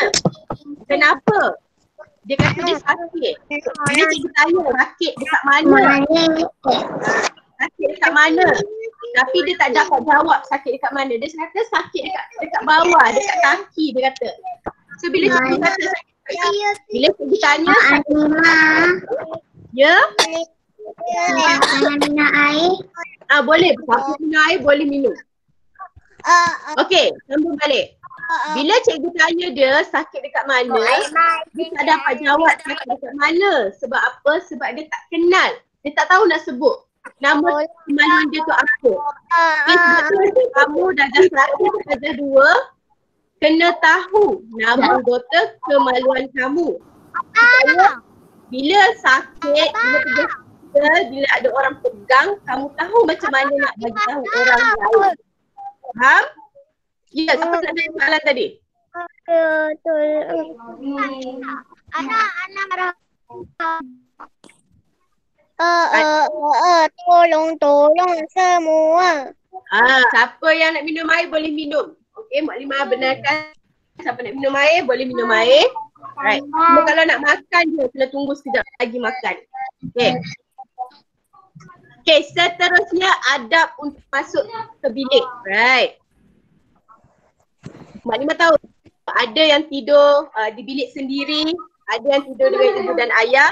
kenapa? Dia kata dia sakit. Bila cikgu tanya sakit dekat mana? Sakit dekat mana? Tapi dia tak dapat jawab sakit dekat mana. Dia kata sakit dekat bawah, dekat kaki dia kata. So bila cikgu kata sakit dekat kaki, bila cikgu tanya sakit dekat ya? Minum air. Boleh. Siapa minum air boleh minum. Okey, sambung balik. Bila cikgu tanya dia sakit dekat mana, dia tak dapat jawab sakit dekat mana. Sebab apa? Sebab dia tak kenal. Dia tak tahu nak sebut nama kemaluan dia tu apa. Sebab kamu darjah 1, darjah 2 kena tahu nama anggota kemaluan kamu. Supaya bila sakit, bila ada orang pegang, kamu tahu macam mana nak bagi tahu orang lain. Faham? Ya, siapa nak tanya soalan tadi? Tolong semua. Siapa yang nak minum air boleh minum. Okey, Mak Limah benarkan siapa nak minum air boleh minum air. Right. Cuma kalau nak makan je kena tunggu sekejap lagi makan. Okey. Okey, seterusnya adab untuk masuk ke bilik. Right. Mak Limah tahu ada yang tidur di bilik sendiri, ada yang tidur dengan ibu dan ayah.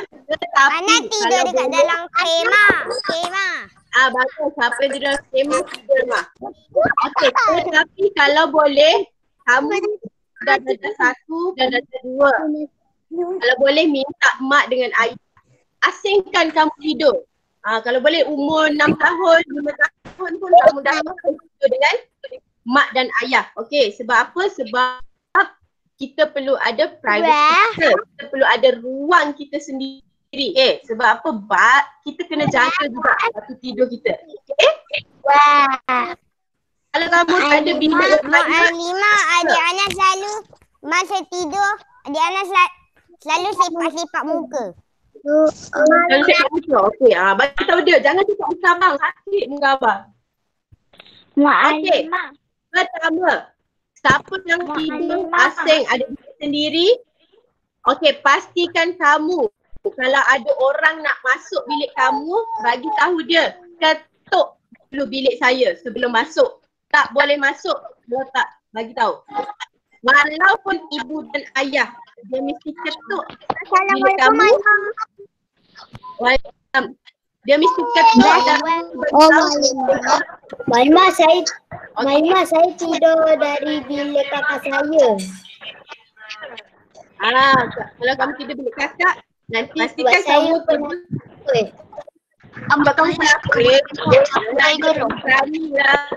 Mana tidur dekat dalam khemah? Bagus. Siapa yang tidur dalam khemah, tidur rumah. Okey, tetapi kalau boleh, kamu dah darjah 1 dan darjah 2. Kalau boleh minta mak dengan ayah asingkan kamu tidur. Kalau boleh umur 6 tahun, 5 tahun pun kamu dah tidur dengan mak dan ayah. Okey, sebab apa? Sebab kita perlu ada privacy kita. Kita perlu ada ruang kita sendiri. Okay, sebab apa? Kita kena jaga juga waktu tidur kita. Okay? Kalau kamu ada bilik Mak Limah, adik Ana selalu masa tidur, adik Ana selalu sipak-sipak muka. Selalu sipak muka? Okey, bagi tahu dia. Jangan sipak muka abang. Sakit muka abang. Okey. Pertama, siapa yang tidur asing ada bilik sendiri, okey, pastikan kamu kalau ada orang nak masuk bilik kamu, bagi tahu dia, ketuk dulu bilik saya sebelum masuk. Tak boleh masuk kalau tak bagi tahu. Walaupun ibu dan ayah, dia mesti ketuk bilik kamu. Dia mesti ketuk dan Maimah saya tidur dari bilik kakak saya. Kalau kamu tidur bilik kakak, nanti pastikan kamu sebab kamu sakit, kamu berani lah.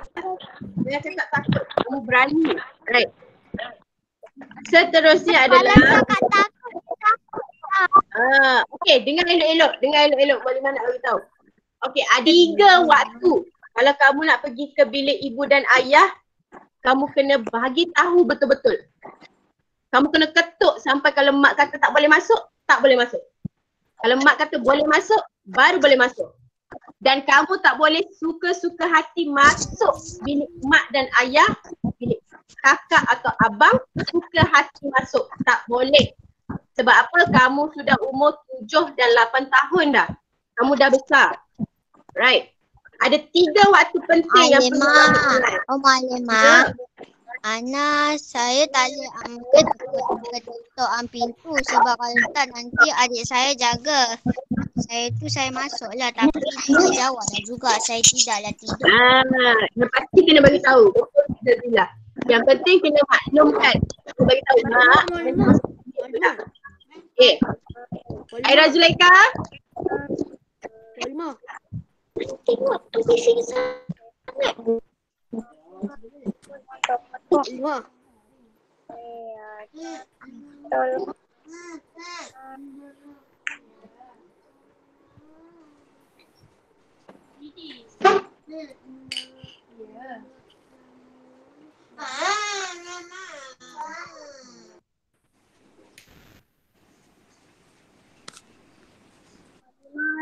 Jangan cakap takut, kamu berani. Right. Seterusnya adalah okey, dengar elok-elok. Mak Limah nak bagi tahu. Okey, ada 3 waktu. Kalau kamu nak pergi ke bilik ibu dan ayah, kamu kena bagi tahu betul-betul. Kamu kena ketuk sampai kalau mak kata tak boleh masuk, tak boleh masuk. Kalau mak kata boleh masuk, baru boleh masuk. Dan kamu tak boleh suka-suka hati masuk bilik mak dan ayah, bilik kakak atau abang, suka hati masuk. Tak boleh. Sebab apa? Kamu sudah umur 7 dan 8 tahun dah. Kamu dah besar. Right. Ada 3 waktu penting yang perlu kamu ingat. Malimah. Ana, saya tak boleh ambil ketuk pintu sebab kalau tak nanti adik saya jaga. Saya masuklah tapi dia jawablah juga saya tidaklah tidur. Yang pasti kena bagi tahu. Betul tidak bila. Yang penting kena maklumkan. Kena bagi tahu mak. Okay. Aira Zulaika. Tengok tu bising sangat. Tolong.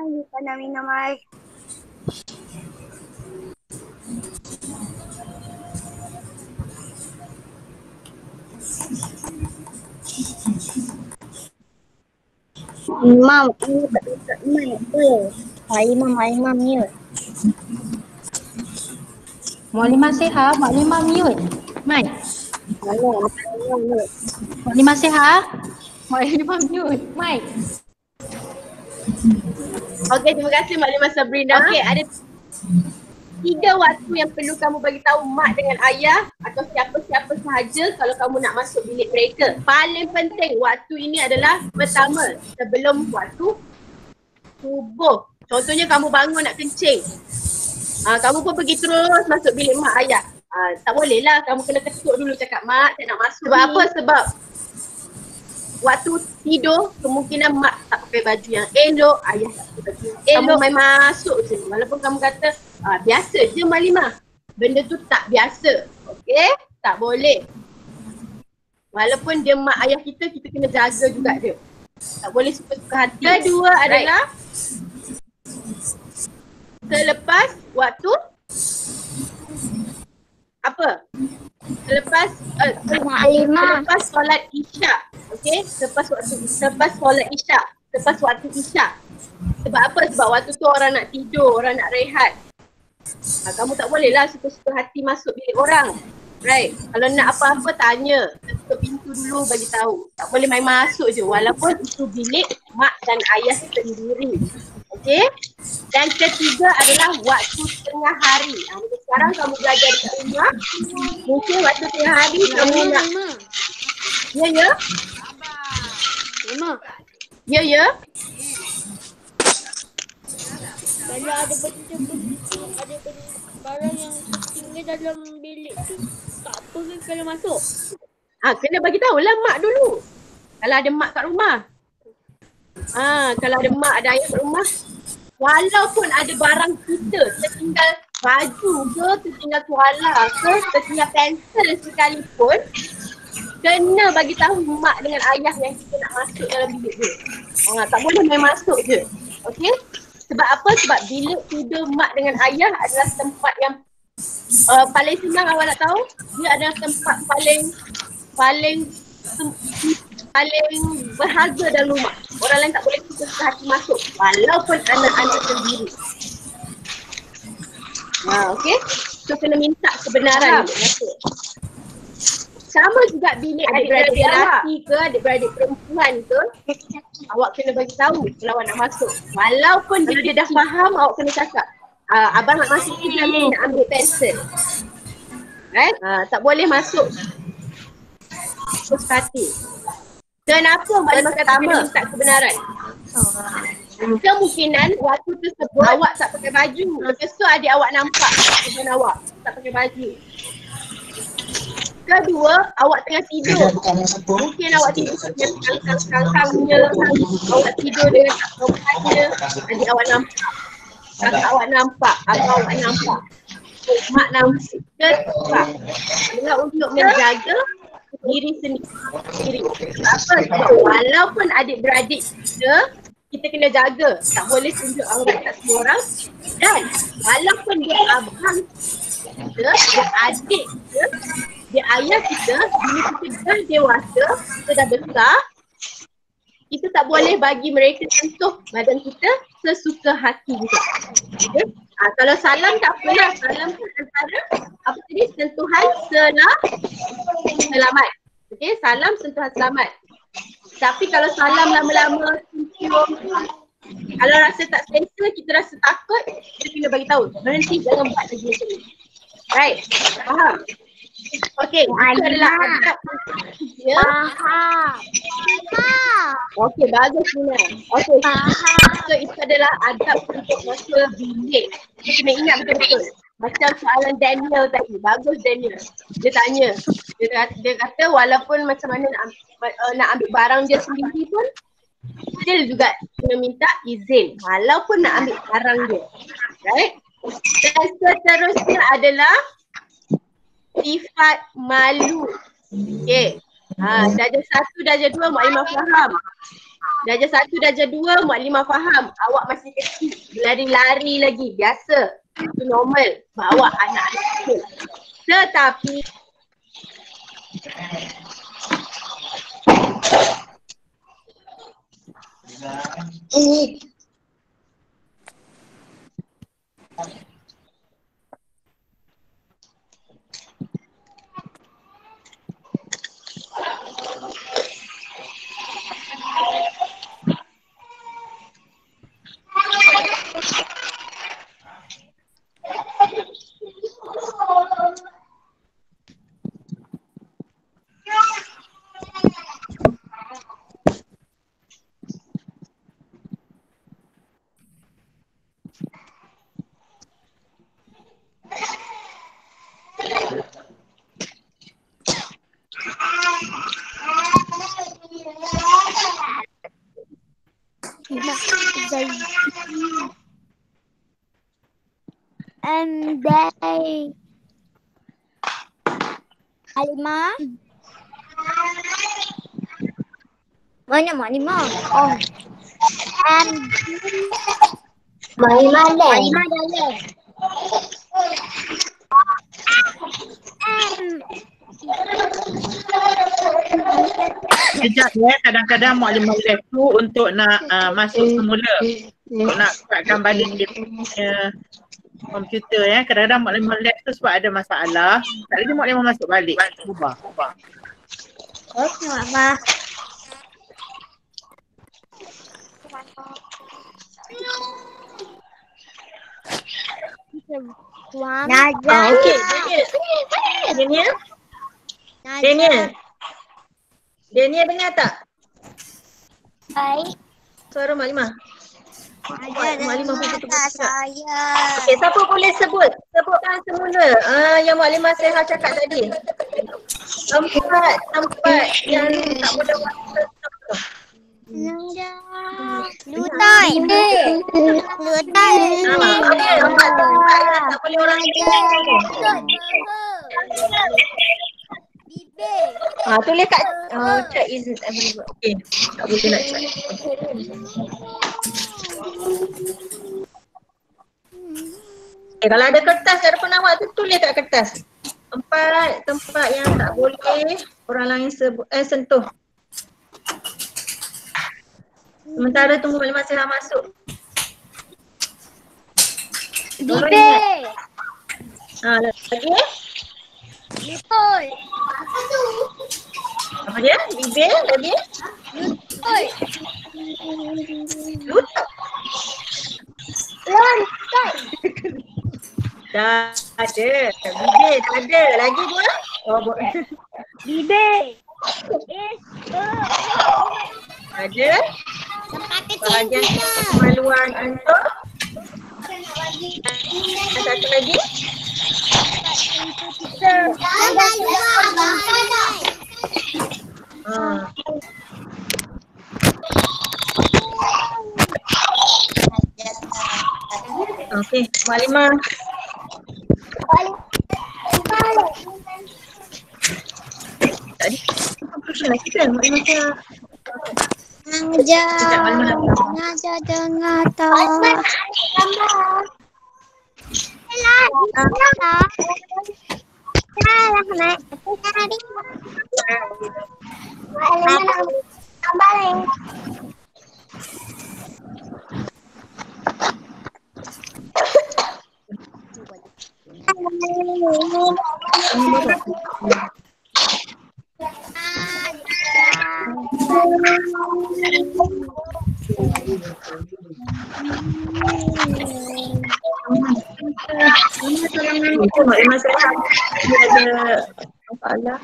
Lupa nak minum air. Imam, ini betul Imam ke? Imam mute. Maklimah sihat, Maklimah mute. Mai. Maklimah sihat, Maklimah mute. Mai. Okey, terima kasih Maklimah Sabrina. Okey, ada 3 waktu yang perlu kamu bagi tahu mak dengan ayah atau siapa-siapa sahaja kalau kamu nak masuk bilik mereka. Paling penting waktu ini adalah pertama, sebelum waktu subuh. Contohnya kamu bangun nak kencing. Kamu pun pergi terus masuk bilik mak ayah. Tak boleh lah, kamu kena ketuk dulu cakap mak saya nak masuk. Sebab apa? Sebab waktu tidur kemungkinan mak tak pakai baju yang elok, ayah tak pakai baju yang elok. Kamu main masuk je. Walaupun kamu kata biasa je Maklimah. Benda tu tak biasa. Okey? Tak boleh. Walaupun dia mak ayah kita, kita kena jaga juga dia. Tak boleh suka-suka hati. Kedua adalah selepas waktu apa? Selepas solat Isyak. Okey? Selepas solat Isyak. Selepas waktu Isyak. Sebab apa? Sebab waktu tu orang nak tidur, orang nak rehat. Kamu tak boleh lah suka-suka hati masuk bilik orang. Right? Kalau nak apa-apa tanya. Tutup pintu dulu bagi tahu. Tak boleh main masuk je walaupun itu bilik mak dan ayah sendiri. Okey? Dan ketiga adalah waktu tengah hari. Sekarang kamu belajar di rumah. Mungkin waktu tengah hari kamu nak. Ya? Ya? Kalau ada barang yang tinggal dalam bilik tu, tak apa ke kalau masuk? Kena bagi tahulah mak dulu. Kalau ada mak kat rumah. Kalau ada mak, ada ayah kat rumah. Walaupun ada barang kita, tertinggal baju ke, tertinggal tuala ke, tertinggal pensel sekalipun, kena bagi tahu mak dengan ayah yang kita nak masuk dalam bilik tu. Tak boleh main masuk je. Okey? Sebab apa? Sebab bilik tidur mak dengan ayah adalah tempat yang paling senang awak nak tahu. Dia adalah tempat paling berharga dalam rumah. Orang lain tak boleh suka hati masuk walaupun anak-anak sendiri. Okey? So kena minta kebenaran masuk. Sama juga bilik adik-beradik lelaki ke, adik-beradik perempuan ke, awak kena bagi tahu kalau awak nak masuk. Walaupun dia dah faham, awak kena cakap, abang nak masuk ni nak ambil pensel. Right? Tak boleh masuk terus hati. Kenapa Maklimah kata kena minta kebenaran? Kemungkinan waktu tersebut awak tak pakai baju. Lepas tu adik awak nampak husband awak tak pakai baju. Kedua, awak tengah tidur. Mungkin awak tidur dengan kangkang-kangkangnya, awak tidur dengan kawan-kawannya, adik awak nampak, kakak awak nampak, abang awak nampak, mak nampak. Adalah untuk menjaga diri sendiri. Apa? Sebab walaupun adik-beradik kita kena jaga. Tak boleh tunjuk aurat kat semua orang. Dan walaupun dia abang kita, dia adik kita, dia ayah kita, bila kita dah dewasa, kita dah besar, kita tak boleh bagi mereka sentuh badan kita sesuka hati kita. Okay? Kalau salam tak apalah, salam kan antara apa tadi, sentuhan selamat. Okay, salam sentuhan selamat. Tapi kalau salam lama-lama, kalau rasa tak selesa, kita rasa takut, kita kena bagi tahu. Berhenti, jangan buat lagi macam ni. Right, faham? Okay, itu adalah adab. Ya? Okay, bagus Nina. Okay, so itu adalah adab untuk masuk bilik. Kita kena ingat betul-betul. Macam soalan Daniel tadi, bagus Daniel. Dia tanya, dia kata walaupun macam mana nak ambil barang dia sendiri pun, still juga kena minta izin walaupun nak ambil barang dia. Right? Dan seterusnya adalah sifat malu. Okay. Darjah 1, darjah 2 Mukadimah faham. Darjah 1, darjah 2 Mukadimah faham. Awak masih kecil, lari-lari lagi, biasa. Itu normal, bawa anak-anak kecil. Tetapi Halimah. Mana Mukadimah? Oh. Halimah dah. Sekejap ya, kadang-kadang Mukadimah left tu untuk nak masuk semula. Untuk nak kuatkan balik dia punya komputer ya. Kadang-kadang Mukadimah left tu sebab ada masalah. Tak lagi Mukadimah masuk balik. Ubah. Okey, Mama. Najah. Okey, Daniel dengar tak? Baik. Suara Mukadimah. Mukadimah tak saya. Okey, siapa boleh sebutkan semula yang Mukadimah Seha cakap tadi. Tempat yang tak boleh buat. Lutai. Okey, tempat yang tak boleh orang tulis kat chat is available. Okey, tak boleh nak chat. Okay, kalau ada kertas kat depan awak tu, tulis kat kertas. Tempat yang tak boleh orang lain sentuh. Sementara tunggu Mukadimah Seha masuk. Bibir. Lagi? Lutut. Apa dia? Bibir lagi? Lutut. Lantai. Dah ada. Bibir tak ada. Lagi dua? Bibir. Ada. Tempat kecil Bahagian kita. kemaluan antum. Satu lagi. Okey, Mukadimah. Tadi conclusion lagi kan Mukadimah Seha. Sengaja dengar tak. Mak Imam Sehat dia ada masalah.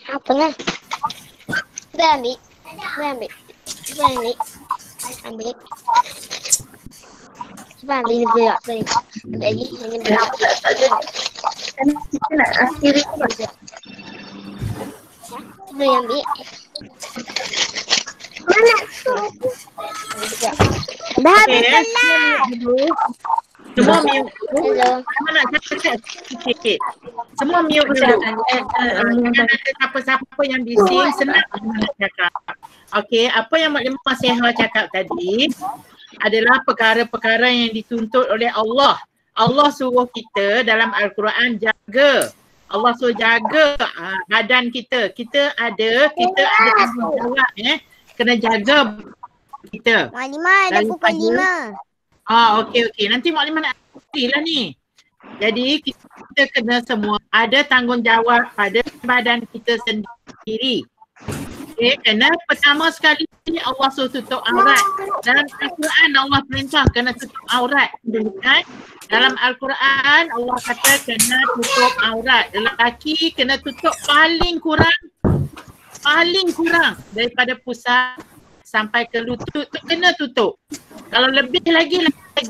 Apa lah? Kita ambil. Ambil juga. Ambil lagi. Kita nak akhiri Boleh ambil. Dah habis kelas. Semua mute. Hello. Mana nak cakap sikit. Semua mute dulu. Jangan ada siapa-siapa yang bising, senang nak cakap. Okey, apa yang Maklimah Seha cakap tadi adalah perkara-perkara yang dituntut oleh Allah. Allah suruh kita dalam Al-Quran jaga. Allah suruh jaga badan kita. Kita ada tanggungjawab kena jaga kita. Maklimah ada pukul 5. Okey. Nanti Maklimah nak lah ni. Jadi kita kena semua ada tanggungjawab pada badan kita sendiri. Okay, kena pertama sekali Allah suruh tutup aurat. Dalam Al-Quran Allah perintah kena tutup aurat. Kan? Dalam Al-Quran Allah kata kena tutup aurat. Lelaki kena tutup paling kurang daripada pusat sampai ke lutut tu kena tutup. Kalau lebih lagi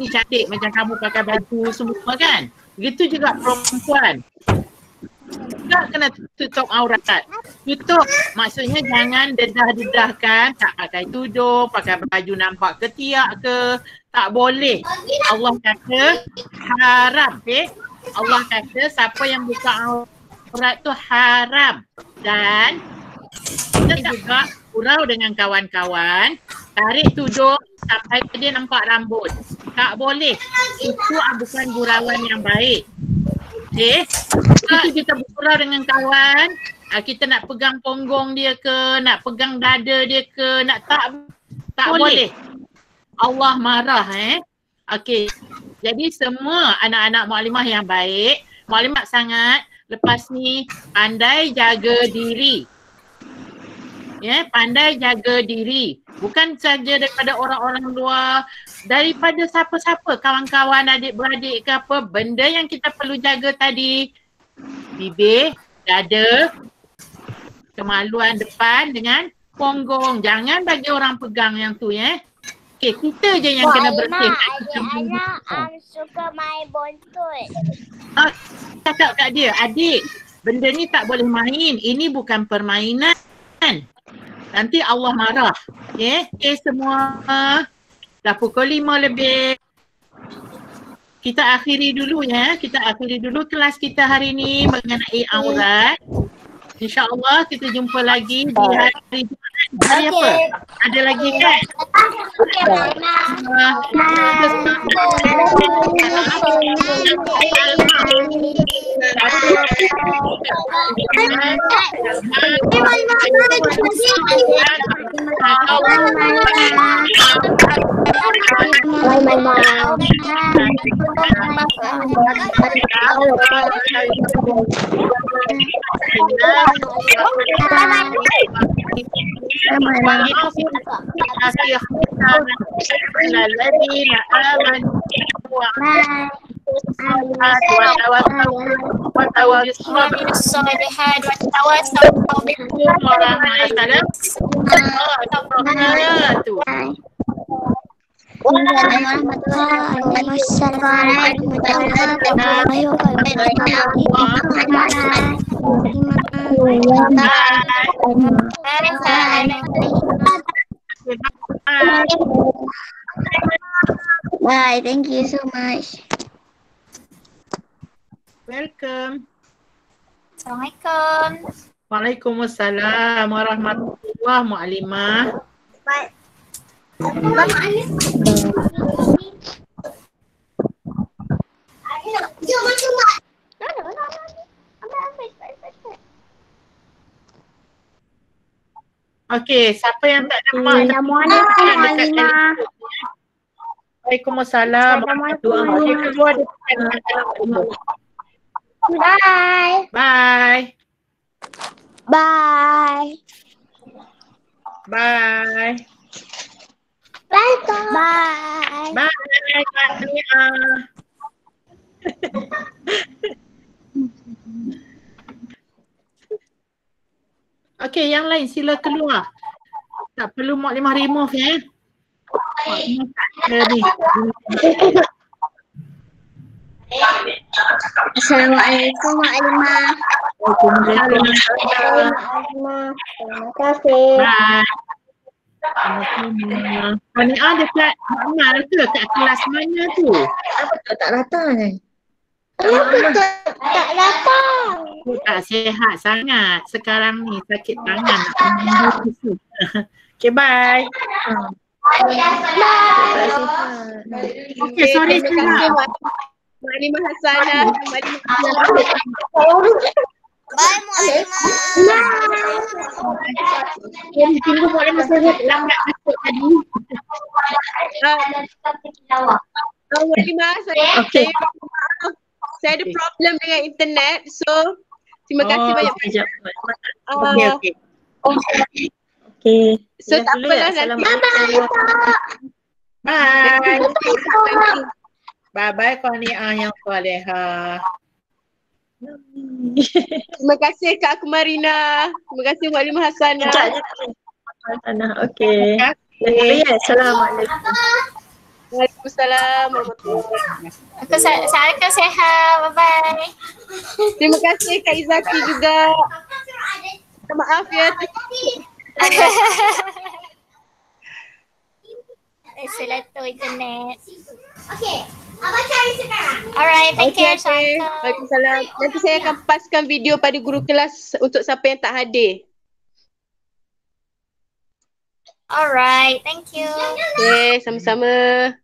cantik macam kamu pakai baju semua kan. Begitu juga perempuan. Tak kena tutup aurat. Tutup maksudnya jangan dedah-dedahkan, tak pakai tudung, pakai baju nampak ketiak ke, tak boleh. Allah kata haram. Allah kata siapa yang buka aurat tu haram. Dan kita juga gurau dengan kawan-kawan, tarik tudung sampai dia nampak rambut. Tak boleh. Itu bukan gurauan yang baik. Okay. Itu kita bergurau dengan kawan, kita nak pegang punggung dia ke, nak pegang dada dia ke, nak tak boleh. Allah marah Okey. Jadi semua anak-anak Maklimah yang baik, Maklimah sangat lepas ni pandai jaga diri. Pandai jaga diri. Bukan saja daripada orang-orang luar, daripada siapa-siapa, kawan-kawan, adik-beradik ke apa, benda yang kita perlu jaga tadi, bibir, dada, kemaluan depan dengan punggung. Jangan bagi orang pegang yang tu Okey, kita je yang kena bersih. Adik-anak suka main bontot. Cakap kat dia, adik, benda ni tak boleh main. Ini bukan permainan. Nanti Allah marah. Okay, semua. Dah pukul 5 lebih. Kita akhiri dulu Kita akhiri dulu kelas kita hari ni mengenai aurat. InsyaAllah kita jumpa lagi di hari Jumaat. Hari apa? Ada lagi kan? Bismillahirrahmanirrahim. Wa tawassaw tu. Bye, thank you so much. Welcome. Assalamualaikum. Waalaikumsalam warahmatullahi Mu'alimah. Bye. Okey, siapa yang tak ada mak? Assalamualaikum, dekat Mu'alimah. Waalaikumsalam. Okey, keluar dekat Bye. Bye. Bye. Bye. Bye. Bye. Bye. Kak Nia. Okey, yang lain sila keluar. Tak perlu Mak Limah remove ya. Mak Limah tak ada ni. Assalamualaikum, Mu'alimah. Waalaikumsalam. Terima kasih. Bye. Sama-sama. Kania dekat mana ke? Kat kelas mana tu? Apa tu tak datang kan? Tak datang. Tak sihat sangat. Sekarang ni sakit tangan. Nak pergi susu. Okay, bye. Okay, sorry Terima kasih Sarah. Mak Limah Hasanah. Mak Limah Hasanah. Bye, Mu'alimah. Tunggu boleh masuk lambat masuk tadi. Mak Limah, Okay. saya ada problem dengan internet. So, terima kasih banyak. Sekejap. Ah, Okay. Okey. So, tak apalah nanti. Bye. Bye-bye Kania yang solehah. Terima kasih Kak Kumarina. Terima kasih Mak Limah Hasanah. Okey. Assalamualaikum. Waalaikumsalam warahmatullahi wabarakatuh. Saya akan sehat. Bye-bye. Terima kasih Kak Izaki juga. Maaf ya. Selalu internet. Okay. Abang cari sekarang. Alright, thank you. Okay. Waalaikumsalam. Nanti saya akan paskan video pada guru kelas untuk siapa yang tak hadir. Alright, thank you. Okay, sama-sama.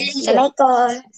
Assalamualaikum.